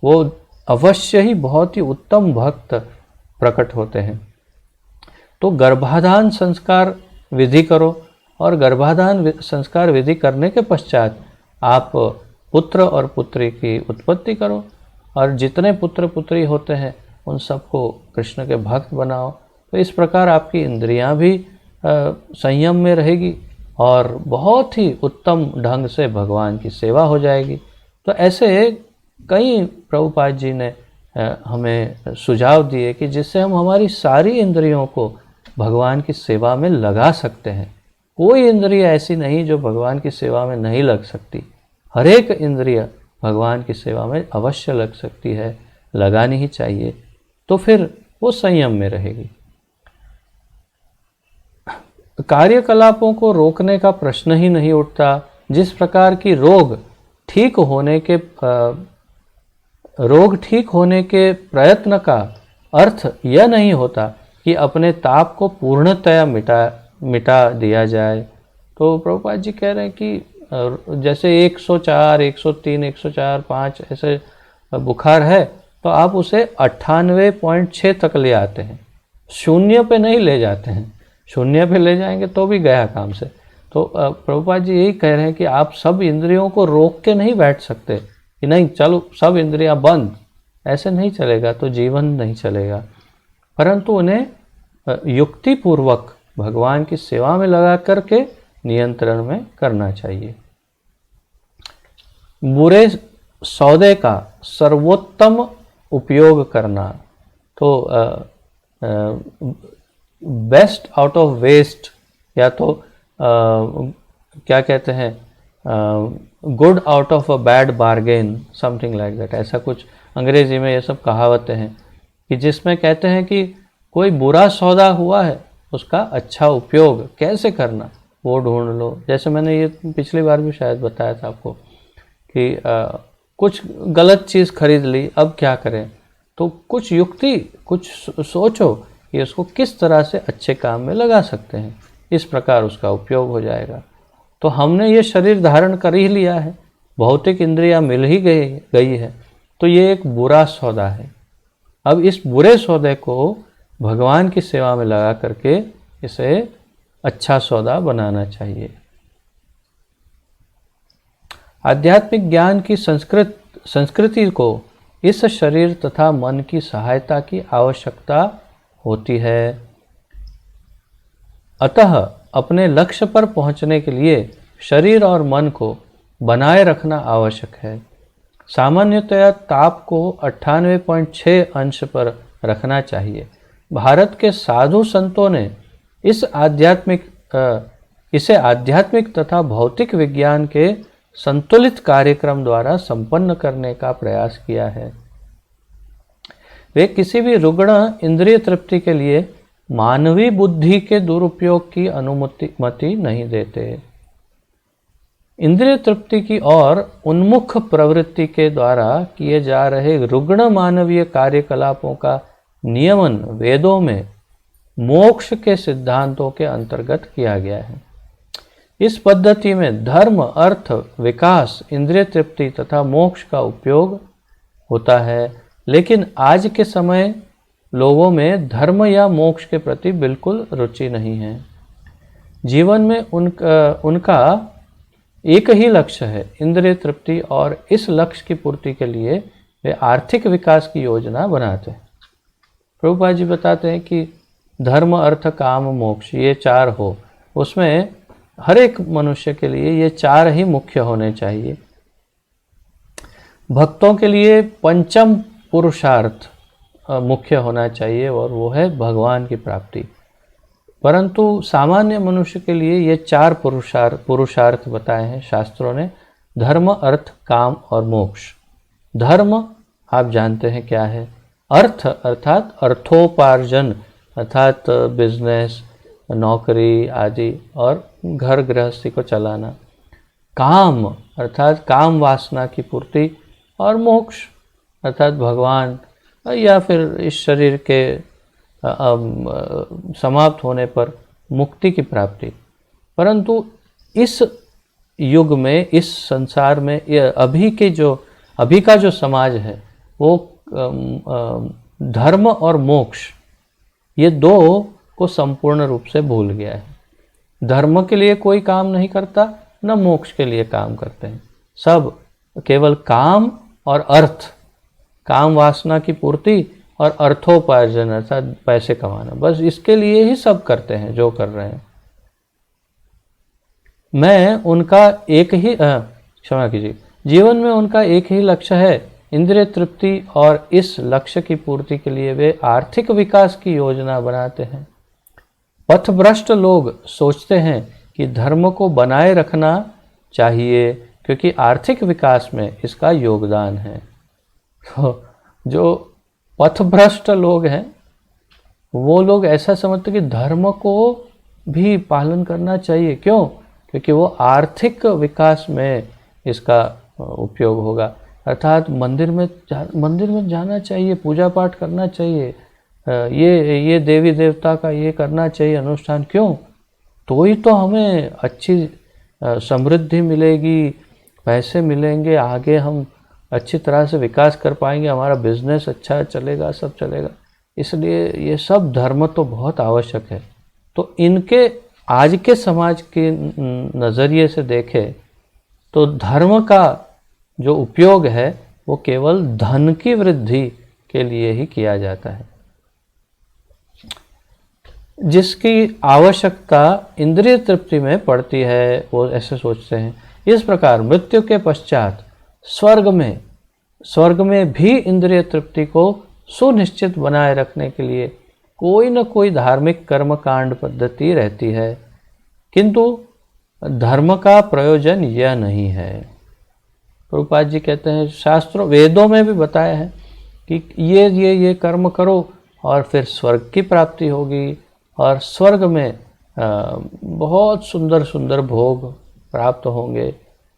वो अवश्य ही बहुत ही उत्तम भक्त प्रकट होते हैं। तो गर्भाधान संस्कार विधि करो और गर्भाधान संस्कार विधि करने के पश्चात आप पुत्र और पुत्री की उत्पत्ति करो और जितने पुत्र पुत्री होते हैं उन सबको कृष्ण के भक्त बनाओ। तो इस प्रकार आपकी इंद्रियां भी संयम में रहेगी और बहुत ही उत्तम ढंग से भगवान की सेवा हो जाएगी। तो ऐसे कई प्रभुपाद जी ने हमें सुझाव दिए कि जिससे हम हमारी सारी इंद्रियों को भगवान की सेवा में लगा सकते हैं। कोई इंद्रिय ऐसी नहीं जो भगवान की सेवा में नहीं लग सकती, हर एक इंद्रिय भगवान की सेवा में अवश्य लग सकती है, लगानी ही चाहिए। तो फिर वो संयम में रहेगी। कार्यकलापों को रोकने का प्रश्न ही नहीं उठता। जिस प्रकार की रोग ठीक होने के प्रयत्न का अर्थ यह नहीं होता कि अपने ताप को पूर्णतया मिटा दिया जाए। तो प्रभुपाद जी कह रहे हैं कि जैसे 104, 103, 104, 5 ऐसे बुखार है तो आप उसे 98.6 तक ले आते हैं, शून्य पे नहीं ले जाते हैं। शून्य पे ले जाएंगे तो भी गया काम से। तो प्रभुपाद जी यही कह रहे हैं कि आप सब इंद्रियों को रोक के नहीं बैठ सकते कि नहीं चलो सब इंद्रियां बंद, ऐसे नहीं चलेगा, तो जीवन नहीं चलेगा। परंतु उन्हें युक्तिपूर्वक भगवान की सेवा में लगा करके नियंत्रण में करना चाहिए। बुरे सौदे का सर्वोत्तम उपयोग करना, तो बेस्ट आउट ऑफ वेस्ट, या तो क्या कहते हैं, good out of a bad bargain, something like that, ऐसा कुछ अंग्रेजी में ये सब कहावतें हैं कि जिसमें कहते हैं कि कोई बुरा सौदा हुआ है उसका अच्छा उपयोग कैसे करना वो ढूंढ लो। जैसे मैंने ये पिछली बार भी शायद बताया था आपको कि कुछ गलत चीज़ खरीद ली, अब क्या करें? तो कुछ युक्ति, कुछ सोचो कि उसको किस तरह से अच्छे काम में लगा सकते हैं, इस प्रकार उसका उपयोग हो जाएगा। तो हमने ये शरीर धारण कर ही लिया है, भौतिक इंद्रियां मिल ही गई है, तो ये एक बुरा सौदा है। अब इस बुरे सौदे को भगवान की सेवा में लगा करके इसे अच्छा सौदा बनाना चाहिए। आध्यात्मिक ज्ञान की संस्कृति को इस शरीर तथा मन की सहायता की आवश्यकता होती है। अतः अपने लक्ष्य पर पहुंचने के लिए शरीर और मन को बनाए रखना आवश्यक है। सामान्यतया ताप को 98.6 अंश पर रखना चाहिए। भारत के साधु संतों ने इसे आध्यात्मिक तथा भौतिक विज्ञान के संतुलित कार्यक्रम द्वारा संपन्न करने का प्रयास किया है। वे किसी भी रुग्ण इंद्रिय तृप्ति के लिए मानवीय बुद्धि के दुरुपयोग की अनुमति नहीं देते। इंद्रिय तृप्ति की ओर उन्मुख प्रवृत्ति के द्वारा किए जा रहे रुग्ण मानवीय कार्यकलापों का नियमन वेदों में मोक्ष के सिद्धांतों के अंतर्गत किया गया है। इस पद्धति में धर्म, अर्थ, विकास, इंद्रिय तृप्ति तथा मोक्ष का उपयोग होता है, लेकिन आज के समय लोगों में धर्म या मोक्ष के प्रति बिल्कुल रुचि नहीं है। जीवन में उनका एक ही लक्ष्य है, इंद्रिय तृप्ति, और इस लक्ष्य की पूर्ति के लिए वे आर्थिक विकास की योजना बनाते हैं। प्रभुपाद जी बताते हैं कि धर्म, अर्थ, काम, मोक्ष, ये चार हो, उसमें हर एक मनुष्य के लिए ये चार ही मुख्य होने चाहिए। भक्तों के लिए पंचम पुरुषार्थ मुख्य होना चाहिए और वो है भगवान की प्राप्ति। परंतु सामान्य मनुष्य के लिए ये चार पुरुषार्थ बताए हैं शास्त्रों ने, धर्म, अर्थ, काम और मोक्ष। धर्म आप जानते हैं क्या है। अर्थ अर्थात अर्थोपार्जन, अर्थात बिजनेस, नौकरी आदि और घर गृहस्थी को चलाना। काम अर्थात काम वासना की पूर्ति, और मोक्ष अर्थात भगवान या फिर इस शरीर के समाप्त होने पर मुक्ति की प्राप्ति। परंतु इस युग में, इस संसार में, अभी का जो समाज है वो धर्म और मोक्ष ये दो को संपूर्ण रूप से भूल गया है। धर्म के लिए कोई काम नहीं करता, न मोक्ष के लिए काम करते हैं। सब केवल काम और अर्थ, काम वासना की पूर्ति और अर्थोपार्जन अर्थात पैसे कमाना, बस इसके लिए ही सब करते हैं जो कर रहे हैं। क्षमा कीजिए, जीवन में उनका एक ही लक्ष्य है, इंद्रिय तृप्ति, और इस लक्ष्य की पूर्ति के लिए वे आर्थिक विकास की योजना बनाते हैं। पथभ्रष्ट लोग सोचते हैं कि धर्म को बनाए रखना चाहिए क्योंकि आर्थिक विकास में इसका योगदान है। तो जो पथभ्रष्ट लोग हैं वो लोग ऐसा समझते कि धर्म को भी पालन करना चाहिए। क्यों? क्योंकि वो आर्थिक विकास में इसका उपयोग होगा। अर्थात मंदिर में जाना चाहिए, पूजा पाठ करना चाहिए, ये देवी देवता का ये करना चाहिए अनुष्ठान। क्यों? तो ही तो हमें अच्छी समृद्धि मिलेगी, पैसे मिलेंगे, आगे हम अच्छी तरह से विकास कर पाएंगे, हमारा बिजनेस अच्छा चलेगा, सब चलेगा। इसलिए ये सब धर्म तो बहुत आवश्यक है। तो इनके आज के समाज के नज़रिए से देखें तो धर्म का जो उपयोग है वो केवल धन की वृद्धि के लिए ही किया जाता है। जिसकी आवश्यकता इंद्रिय तृप्ति में पड़ती है वो ऐसे सोचते हैं। इस प्रकार मृत्यु के पश्चात स्वर्ग में भी इंद्रिय तृप्ति को सुनिश्चित बनाए रखने के लिए कोई न कोई धार्मिक कर्मकांड पद्धति रहती है, किंतु धर्म का प्रयोजन यह नहीं है। प्रभुपाद जी कहते हैं शास्त्रों वेदों में भी बताया है कि ये कर्म करो और फिर स्वर्ग की प्राप्ति होगी, और स्वर्ग में बहुत सुंदर सुंदर भोग प्राप्त होंगे।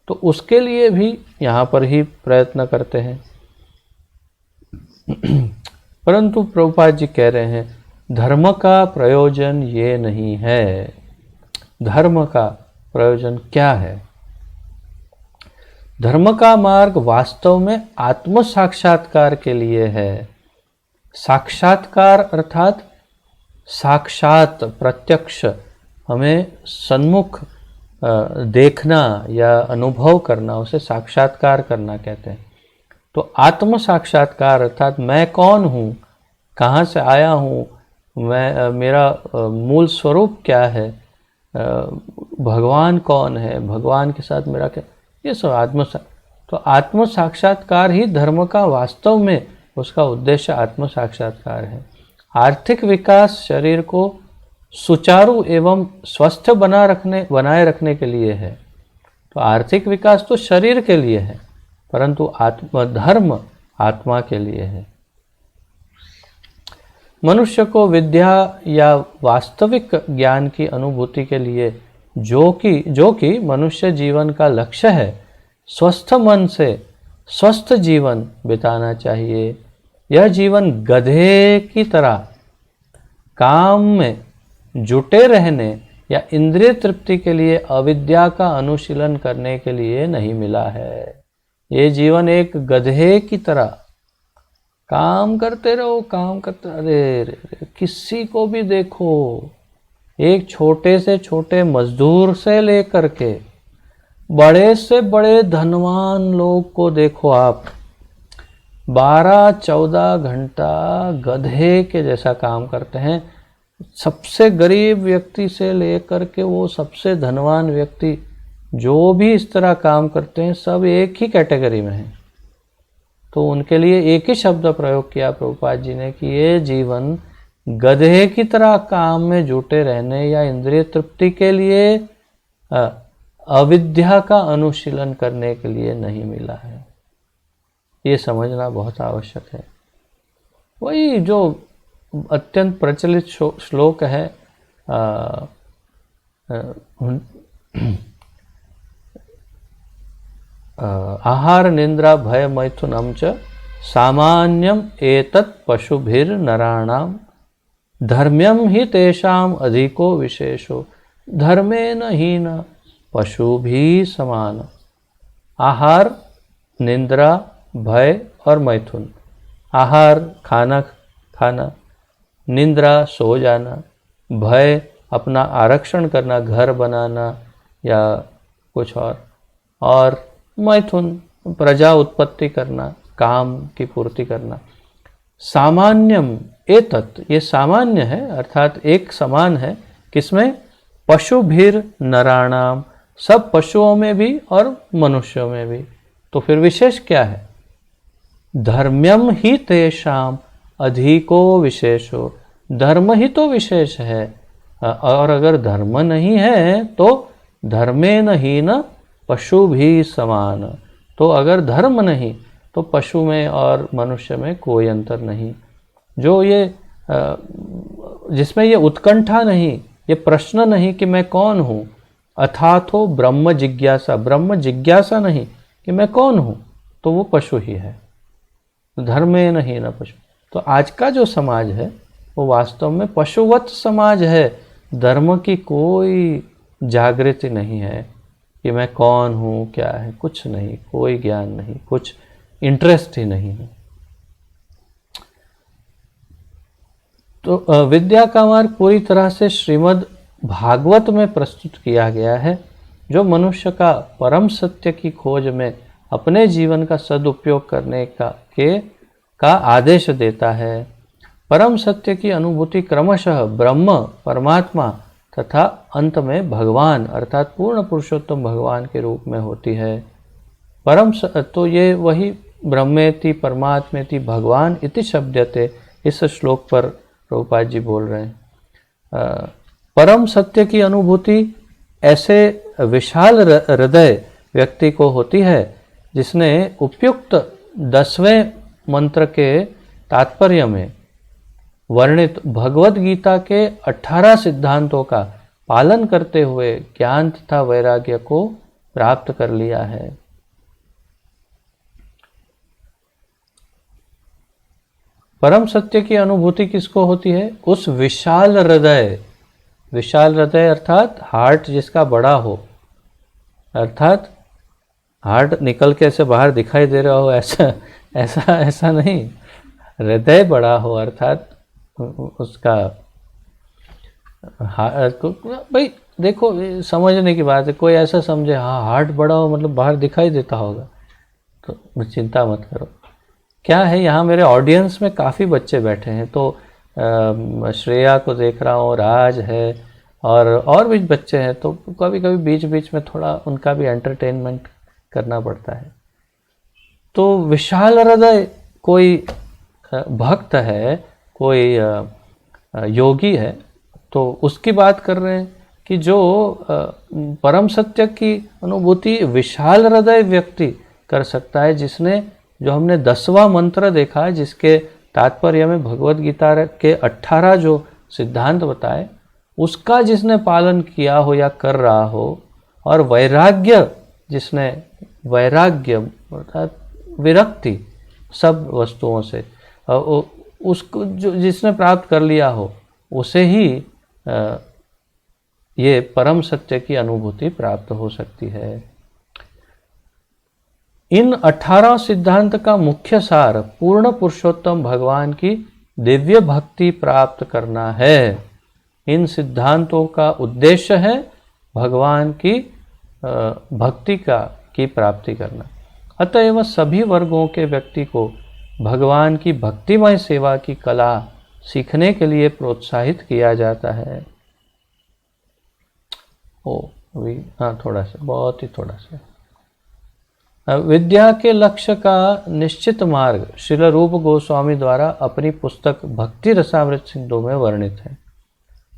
तो उसके लिए भी यहाँ पर ही प्रयत्न करते हैं। परंतु प्रभुपाद जी कह रहे हैं धर्म का प्रयोजन ये नहीं है। धर्म का प्रयोजन क्या है? धर्म का मार्ग वास्तव में आत्म साक्षात्कार के लिए है। साक्षात्कार अर्थात साक्षात प्रत्यक्ष हमें सन्मुख देखना या अनुभव करना, उसे साक्षात्कार करना कहते हैं। तो आत्म साक्षात्कार अर्थात मैं कौन हूँ, कहाँ से आया हूँ, मेरा मूल स्वरूप क्या है, भगवान कौन है, भगवान के साथ मेरा क्या, ये सब तो आत्म साक्षात्कार ही धर्म का वास्तव में उसका उद्देश्य आत्म साक्षात्कार है। आर्थिक विकास शरीर को सुचारू एवं स्वस्थ बनाए रखने के लिए है। तो आर्थिक विकास तो शरीर के लिए है, परंतु धर्म आत्मा के लिए है। मनुष्य को विद्या या वास्तविक ज्ञान की अनुभूति के लिए जो कि मनुष्य जीवन का लक्ष्य है, स्वस्थ मन से स्वस्थ जीवन बिताना चाहिए। यह जीवन गधे की तरह काम में जुटे रहने या इंद्रिय तृप्ति के लिए अविद्या का अनुशीलन करने के लिए नहीं मिला है। ये जीवन एक गधे की तरह काम करते रहो, काम करते, अरे किसी को भी देखो, एक छोटे से छोटे मजदूर से लेकर के बड़े से बड़े धनवान लोग को देखो आप, 12-14 घंटा गधे के जैसा काम करते हैं। सबसे गरीब व्यक्ति से लेकर के वो सबसे धनवान व्यक्ति, जो भी इस तरह काम करते हैं, सब एक ही कैटेगरी में हैं। तो उनके लिए एक ही शब्द प्रयोग किया प्रभुपाद जी ने कि ये जीवन गधे की तरह काम में जुटे रहने या इंद्रिय तृप्ति के लिए, अविद्या का अनुशीलन करने के लिए नहीं मिला है। ये समझना बहुत आवश्यक है। वही जो अत्यंत प्रचलित श्लोक है, आहार निंद्रा भय मैथुनम च सामान्यम एतत् पशुभिर्नराणाम धर्म्यम ही तेषाम अधिको विशेषो धर्मेन हीन पशु भी समान। आहार, निंद्रा, भय और मैथुन। आहार खाना खाना, निंद्रा सो जाना, भय अपना आरक्षण करना, घर बनाना या कुछ और मैथुन प्रजा उत्पत्ति करना, काम की पूर्ति करना। सामान्यम एतत्, ये सामान्य है अर्थात एक समान है, किसमें? पशुभिर नराणाम, सब पशुओं में भी और मनुष्यों में भी। तो फिर विशेष क्या है? धर्म्यम ही तेषाम अधिको विशेषो, धर्म ही तो विशेष है, और अगर धर्म नहीं है तो धर्मेन हीन पशु भी समान। तो अगर धर्म नहीं तो पशु में और मनुष्य में कोई अंतर नहीं। जो ये जिसमें ये उत्कंठा नहीं, ये प्रश्न नहीं कि मैं कौन हूँ, अथातो ब्रह्म जिज्ञासा, ब्रह्म जिज्ञासा नहीं कि मैं कौन हूँ, तो वो पशु ही है। धर्मे नहीं न पशु। तो आज का जो समाज है वो वास्तव में पशुवत समाज है। धर्म की कोई जागृति नहीं है कि मैं कौन हूँ, क्या है, कुछ नहीं, कोई ज्ञान नहीं, कुछ इंटरेस्ट ही नहीं है। तो विद्या का मार्ग पूरी तरह से श्रीमद् भागवत में प्रस्तुत किया गया है, जो मनुष्य का परम सत्य की खोज में अपने जीवन का सदुपयोग करने का आदेश देता है। परम सत्य की अनुभूति क्रमशः ब्रह्म, परमात्मा तथा अंत में भगवान अर्थात पूर्ण पुरुषोत्तम भगवान के रूप में होती है। तो ये वही ब्रह्मेति परमात्मेति भगवान इति शब्दते, इस श्लोक पर प्रभुपाद जी बोल रहे हैं। परम सत्य की अनुभूति ऐसे विशाल हृदय व्यक्ति को होती है जिसने उपयुक्त 10वें मंत्र के तात्पर्य में वर्णित भगवत गीता के 18 सिद्धांतों का पालन करते हुए ज्ञान तथा वैराग्य को प्राप्त कर लिया है। परम सत्य की अनुभूति किसको होती है? उस विशाल हृदय, विशाल हृदय अर्थात हार्ट जिसका बड़ा हो, अर्थात हार्ट निकल के ऐसे बाहर दिखाई दे रहा हो, ऐसा नहीं, हृदय बड़ा हो अर्थात उसका भाई देखो समझने की बात है। कोई ऐसा समझे हाँ हार्ट बड़ा हो मतलब बाहर दिखाई देता होगा, तो चिंता मत करो। क्या है, यहाँ मेरे ऑडियंस में काफ़ी बच्चे बैठे हैं, तो श्रेया को देख रहा हूँ, राज है और भी बच्चे हैं, तो कभी कभी बीच बीच में थोड़ा उनका भी एंटरटेनमेंट करना पड़ता है। तो विशाल हृदय कोई भक्त है, कोई योगी है, तो उसकी बात कर रहे हैं कि जो परम सत्य की अनुभूति विशाल हृदय व्यक्ति कर सकता है, जिसने जो हमने 10वां मंत्र देखा है जिसके तात्पर्य में भगवत गीता के 18 जो सिद्धांत बताए उसका जिसने पालन किया हो या कर रहा हो, और वैराग्य जिसने, वैराग्य अर्थात विरक्ति सब वस्तुओं से, उसको जो जिसने प्राप्त कर लिया हो, उसे ही ये परम सत्य की अनुभूति प्राप्त हो सकती है। इन 18 सिद्धांत का मुख्य सार पूर्ण पुरुषोत्तम भगवान की दिव्य भक्ति प्राप्त करना है। इन सिद्धांतों का उद्देश्य है भगवान की भक्ति की प्राप्ति करना। अतएव सभी वर्गों के व्यक्ति को भगवान की भक्तिमय सेवा की कला सीखने के लिए प्रोत्साहित किया जाता है। अभी हाँ, थोड़ा सा, बहुत ही थोड़ा सा। विद्या के लक्ष्य का निश्चित मार्ग श्रील रूप गोस्वामी द्वारा अपनी पुस्तक भक्ति रसामृत सिंधु में वर्णित है,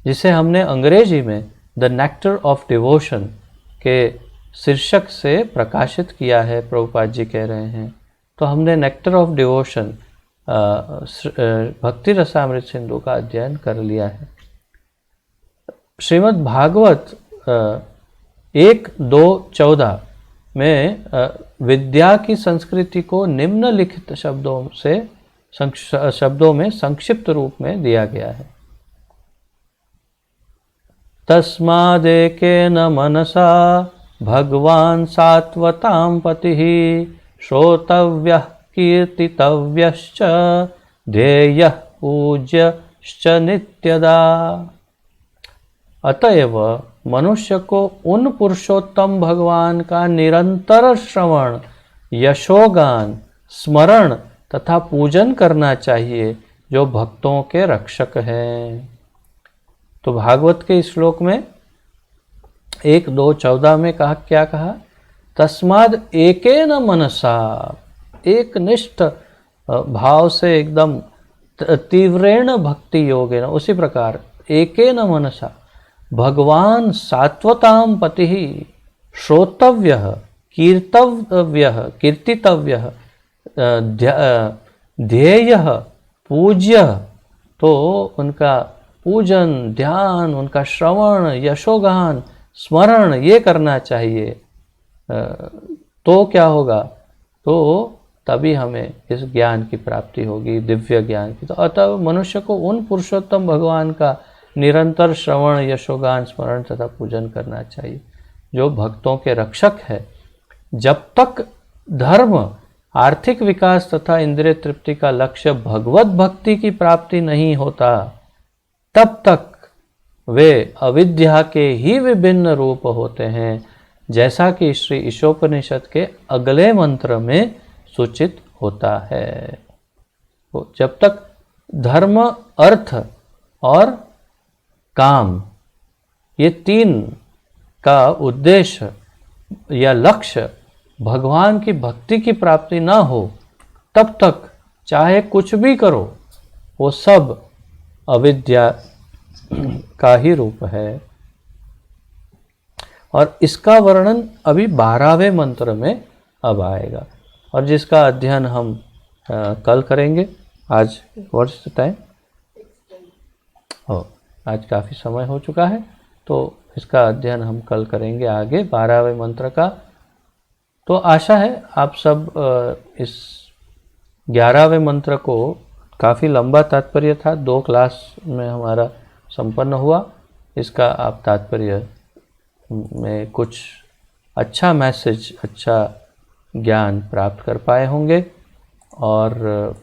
जिसे हमने अंग्रेजी में द नेक्टर ऑफ डिवोशन के शीर्षक से प्रकाशित किया है। प्रभुपाद जी कह रहे हैं, तो हमने नेक्टर ऑफ डिवोशन भक्ति रसामृत सिंधु का अध्ययन कर लिया है। श्रीमद् भागवत 1:2-14 में विद्या की संस्कृति को निम्नलिखित शब्दों में संक्षिप्त रूप में दिया गया है। तस्मादेकेन मनसा भगवान सात्वतां पतिः श्रोतव्यः कीर्तितव्यश्च ध्येयः पूज्यश्च नित्यदा। अतएव मनुष्य को उन पुरुषोत्तम भगवान का निरंतर श्रवण, यशोगान, स्मरण तथा पूजन करना चाहिए, जो भक्तों के रक्षक हैं। तो भागवत के श्लोक में 1:2-14 में क्या कहा? तस्माद एकेन मनसा, एक निष्ठ भाव से एकदम तीव्रेण भक्ति योगेन, उसी प्रकार एकेन मनसा भगवान सात्वतां पतिः श्रोतव्यः कीर्तितव्यः ध्येयः पूज्यः, तो उनका पूजन, ध्यान, उनका श्रवण, यशोगान, स्मरण ये करना चाहिए। तो क्या होगा? तो तभी हमें इस ज्ञान की प्राप्ति होगी, दिव्य ज्ञान की। तो अतः मनुष्य को उन पुरुषोत्तम भगवान का निरंतर श्रवण, यशोगान, स्मरण तथा पूजन करना चाहिए, जो भक्तों के रक्षक है। जब तक धर्म, आर्थिक विकास तथा इंद्रिय तृप्ति का लक्ष्य भगवत भक्ति की प्राप्ति नहीं होता, तब तक वे अविद्या के ही विभिन्न रूप होते हैं, जैसा कि श्री ईशोपनिषद के अगले मंत्र में सूचित होता है। तो जब तक धर्म, अर्थ और काम, ये तीन का उद्देश्य या लक्ष्य भगवान की भक्ति की प्राप्ति ना हो, तब तक चाहे कुछ भी करो, वो सब अविद्या का ही रूप है। और इसका वर्णन अभी 12वें मंत्र में अब आएगा, और जिसका अध्ययन हम कल करेंगे। आज वर्ष टाइम हो, आज काफ़ी समय हो चुका है, तो इसका अध्ययन हम कल करेंगे आगे 12वें मंत्र का। तो आशा है आप सब इस 11वें मंत्र को, काफ़ी लंबा तात्पर्य था, 2 क्लास में हमारा संपन्न हुआ, इसका आप तात्पर्य में कुछ अच्छा मैसेज, अच्छा ज्ञान प्राप्त कर पाए होंगे। और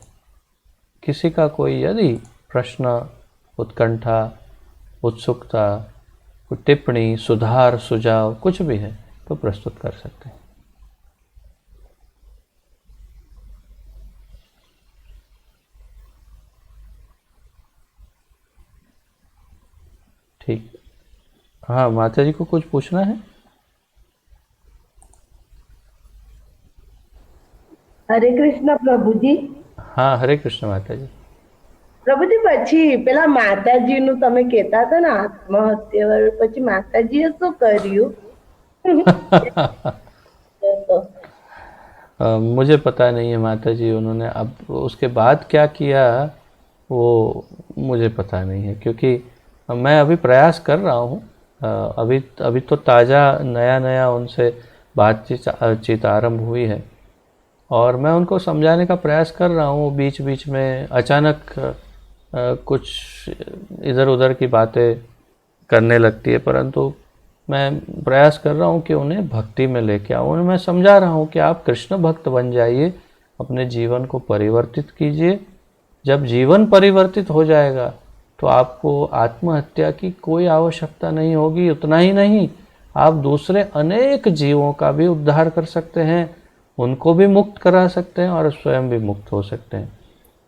किसी का कोई यदि प्रश्न, उत्कंठा, उत्सुकता, टिप्पणी, सुधार, सुझाव कुछ भी है तो प्रस्तुत कर सकते हैं। ठीक, हाँ, माता जी को कुछ पूछना है? हरे कृष्ण प्रभु जी। हाँ, हरे कृष्ण माता जी। પ્રભુજી પછી પેલા માતાજીનું તમે કહેતા હતા ને આત્મહત્યા વાળું, પછી માતાજીએ શું કર્યું? मुझे पता नहीं है माता जी, उन्होंने अब उसके बाद क्या किया वो मुझे पता नहीं है, क्योंकि मैं अभी प्रयास कर रहा हूँ। अभी अभी तो ताज़ा नया नया उनसे बातचीत आरंभ हुई है और मैं उनको समझाने का प्रयास कर रहा हूँ। बीच बीच में अचानक कुछ इधर उधर की बातें करने लगती है, परंतु मैं प्रयास कर रहा हूँ कि उन्हें भक्ति में लेके आऊँ। उन्हें मैं समझा रहा हूँ कि आप कृष्ण भक्त बन जाइए, अपने जीवन को परिवर्तित कीजिए। जब जीवन परिवर्तित हो जाएगा तो आपको आत्महत्या की कोई आवश्यकता नहीं होगी। उतना ही नहीं, आप दूसरे अनेक जीवों का भी उद्धार कर सकते हैं, उनको भी मुक्त करा सकते हैं और स्वयं भी मुक्त हो सकते हैं।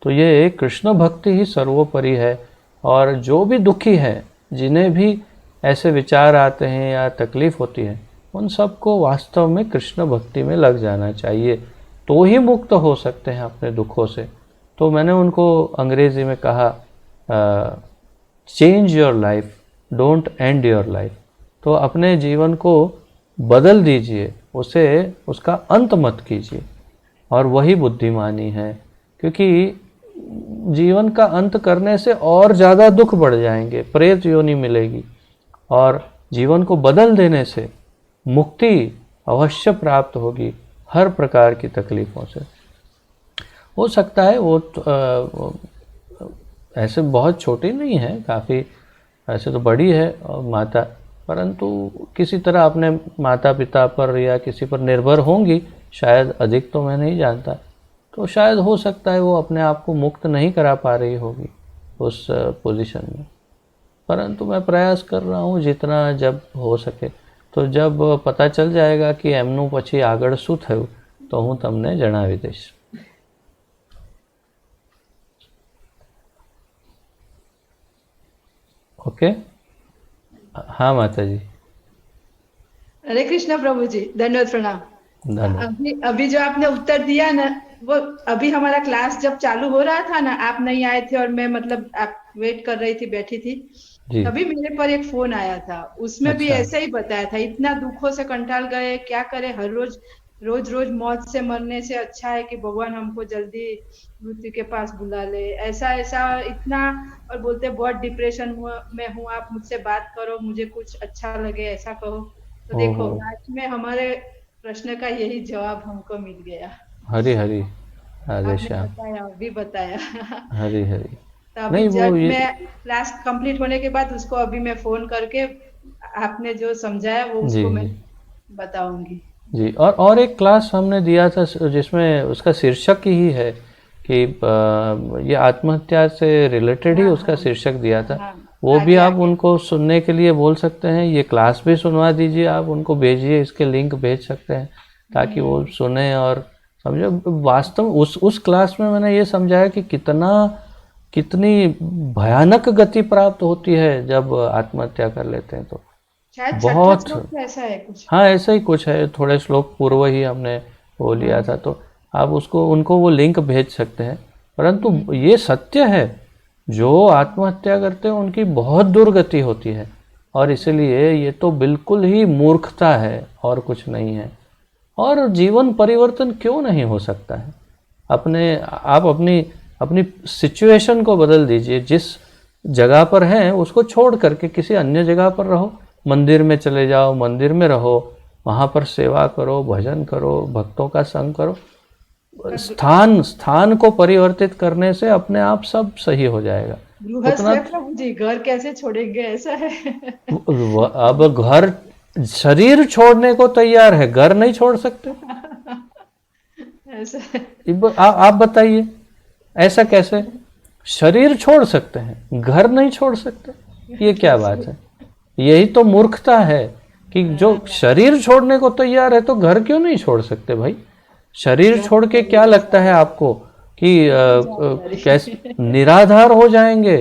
तो ये कृष्ण भक्ति ही सर्वोपरि है। और जो भी दुखी है, जिन्हें भी ऐसे विचार आते हैं या तकलीफ होती है, उन सबको वास्तव में कृष्ण भक्ति में लग जाना चाहिए, तो ही मुक्त हो सकते हैं अपने दुखों से। तो मैंने उनको अंग्रेजी में कहा, change your life, don't and your life. तो अपने जीवन को बदल दीजिए, उसे उसका अंत मत कीजिए। और वही बुद्धिमानी है, क्योंकि जीवन का अंत करने से और ज़्यादा दुख बढ़ जाएंगे, प्रेत योनि मिलेगी। और जीवन को बदल देने से मुक्ति अवश्य प्राप्त होगी हर प्रकार की तकलीफ़ों से। हो सकता है वो ऐसे बहुत छोटी नहीं है, काफ़ी ऐसे तो बड़ी है माता, परंतु किसी तरह अपने माता पिता पर या किसी पर निर्भर होंगी, शायद, अधिक तो मैं नहीं जानता। तो शायद हो सकता है वो अपने आप को मुक्त नहीं करा पा रही होगी उस पोजीशन में, परंतु मैं प्रयास कर रहा हूँ जितना जब हो सके। तो जब पता चल जाएगा कि एमનું પછી આગળ શું થયું તો હું તમને જણાવી દઈશ। ओके, हाँ माता जी। हरे कृष्णा प्रभु जी, दंडवत प्रणाम। धन्यवाद। अभी जो आपने उत्तर दिया ना, वो अभी हमारा क्लास जब चालू हो रहा था ना, आप नहीं आए थे और मैं मतलब आप वेट कर रही थी, बैठी थी, जी। तभी मेरे पर एक फोन आया था। उसमें भी अच्छा। ऐसा ही बताया था, इतना दुखों से कंटाल गए, क्या करे, हर रोज रोज रोज मौत से मरने से अच्छा है कि भगवान हमको जल्दी मृत्यु के पास बुला ले, ऐसा ऐसा इतना। और बोलते बहुत डिप्रेशन में हूँ, आप मुझसे बात करो, मुझे कुछ अच्छा लगे, ऐसा कहो। तो देखो, ओहो, आज में हमारे प्रश्न का यही जवाब हमको मिल गया। हरी हरी, राधे आपने श्याम। बताया, अभी बताया। हरी हरी। तो अभी नहीं वो जब ये, मैं क्लास कंप्लीट होने के बाद उसको अभी मैं फोन करके आपने जो समझाया वो जी उसको मैं जी बताऊंगी। जी। और एक क्लास हमने दिया था जिसमें उसका शीर्षक ही है कि ये आत्महत्या से रिलेटेड ही हाँ उसका हाँ शीर्षक दिया था। हाँ, वो भी आगे आप आगे। उनको सुनने के लिए बोल सकते हैं, ये क्लास भी सुनवा दीजिए, आप उनको भेजिए, इसके लिंक भेज सकते हैं ताकि वो सुने और समझो। वास्तव उस क्लास में मैंने ये समझाया कि कितनी भयानक गति प्राप्त होती है जब आत्महत्या कर लेते हैं। तो शायद छठा बहुत, श्लोक में ऐसा है कुछ। हाँ ऐसा ही कुछ है, थोड़े श्लोक पूर्व ही हमने वो लिया था। तो आप उनको वो लिंक भेज सकते हैं। परंतु ये सत्य है, जो आत्महत्या करते हैं उनकी बहुत दुर्गति होती है, और इसलिए ये तो बिल्कुल ही मूर्खता है और कुछ नहीं है। और जीवन परिवर्तन क्यों नहीं हो सकता है? आप अपनी अपनी सिचुएशन को बदल दीजिए। जिस जगह पर हैं उसको छोड़ करके किसी अन्य जगह पर रहो, मंदिर में चले जाओ, मंदिर में रहो, वहाँ पर सेवा करो, भजन करो, भक्तों का संग करो। स्थान को परिवर्तित करने से अपने आप सब सही हो जाएगा। गृहस्थ उतना है प्रभु जी, घर कैसे छोड़ेंगे, ऐसा है। अब घर, शरीर छोड़ने को तैयार है, घर नहीं छोड़ सकते। ऐसा है। आप बताइए, ऐसा कैसे? शरीर छोड़ सकते हैं, घर नहीं छोड़ सकते, ये क्या बात है? यही तो मूर्खता है कि जो शरीर छोड़ने को तैयार है तो घर क्यों नहीं छोड़ सकते भाई? शरीर छोड़ के क्या लगता है आपको कि कैसे निराधार हो जाएंगे,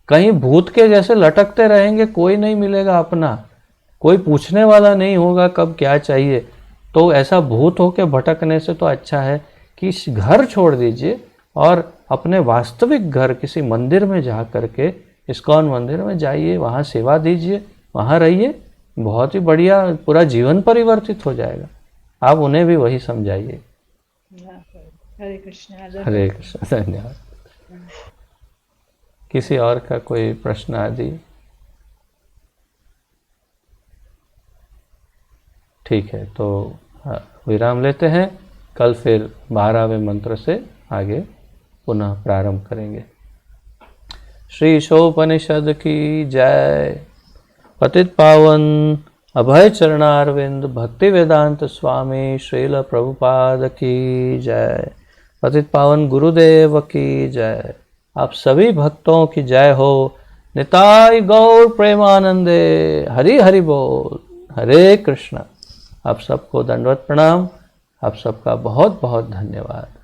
कहीं भूत के जैसे लटकते रहेंगे, कोई नहीं मिलेगा अपना, कोई पूछने वाला नहीं होगा कब क्या चाहिए। तो ऐसा भूत होके भटकने से तो अच्छा है कि घर छोड़ दीजिए और अपने वास्तविक घर किसी मंदिर में जा करके, इस्कॉन मंदिर में जाइए, वहाँ सेवा दीजिए, वहाँ रहिए, बहुत ही बढ़िया, पूरा जीवन परिवर्तित हो जाएगा। आप उन्हें भी वही समझाइए। हरे कृष्ण। हरे कृष्ण। धन्यवाद। किसी और का कोई प्रश्न आदि? ठीक है, तो विराम लेते हैं। कल फिर 12वें मंत्र से आगे पुनः प्रारंभ करेंगे। श्री ईशोपनिषद की जय। पतित पावन अभय चरणारविंद भक्ति वेदांत स्वामी श्रील प्रभुपाद की जय। पतित पावन गुरुदेव की जय। आप सभी भक्तों की जय हो। निताय गौर प्रेमानंदे। हरि हरि बोल। हरे कृष्ण। आप सबको दंडवत प्रणाम। आप सबका बहुत बहुत धन्यवाद।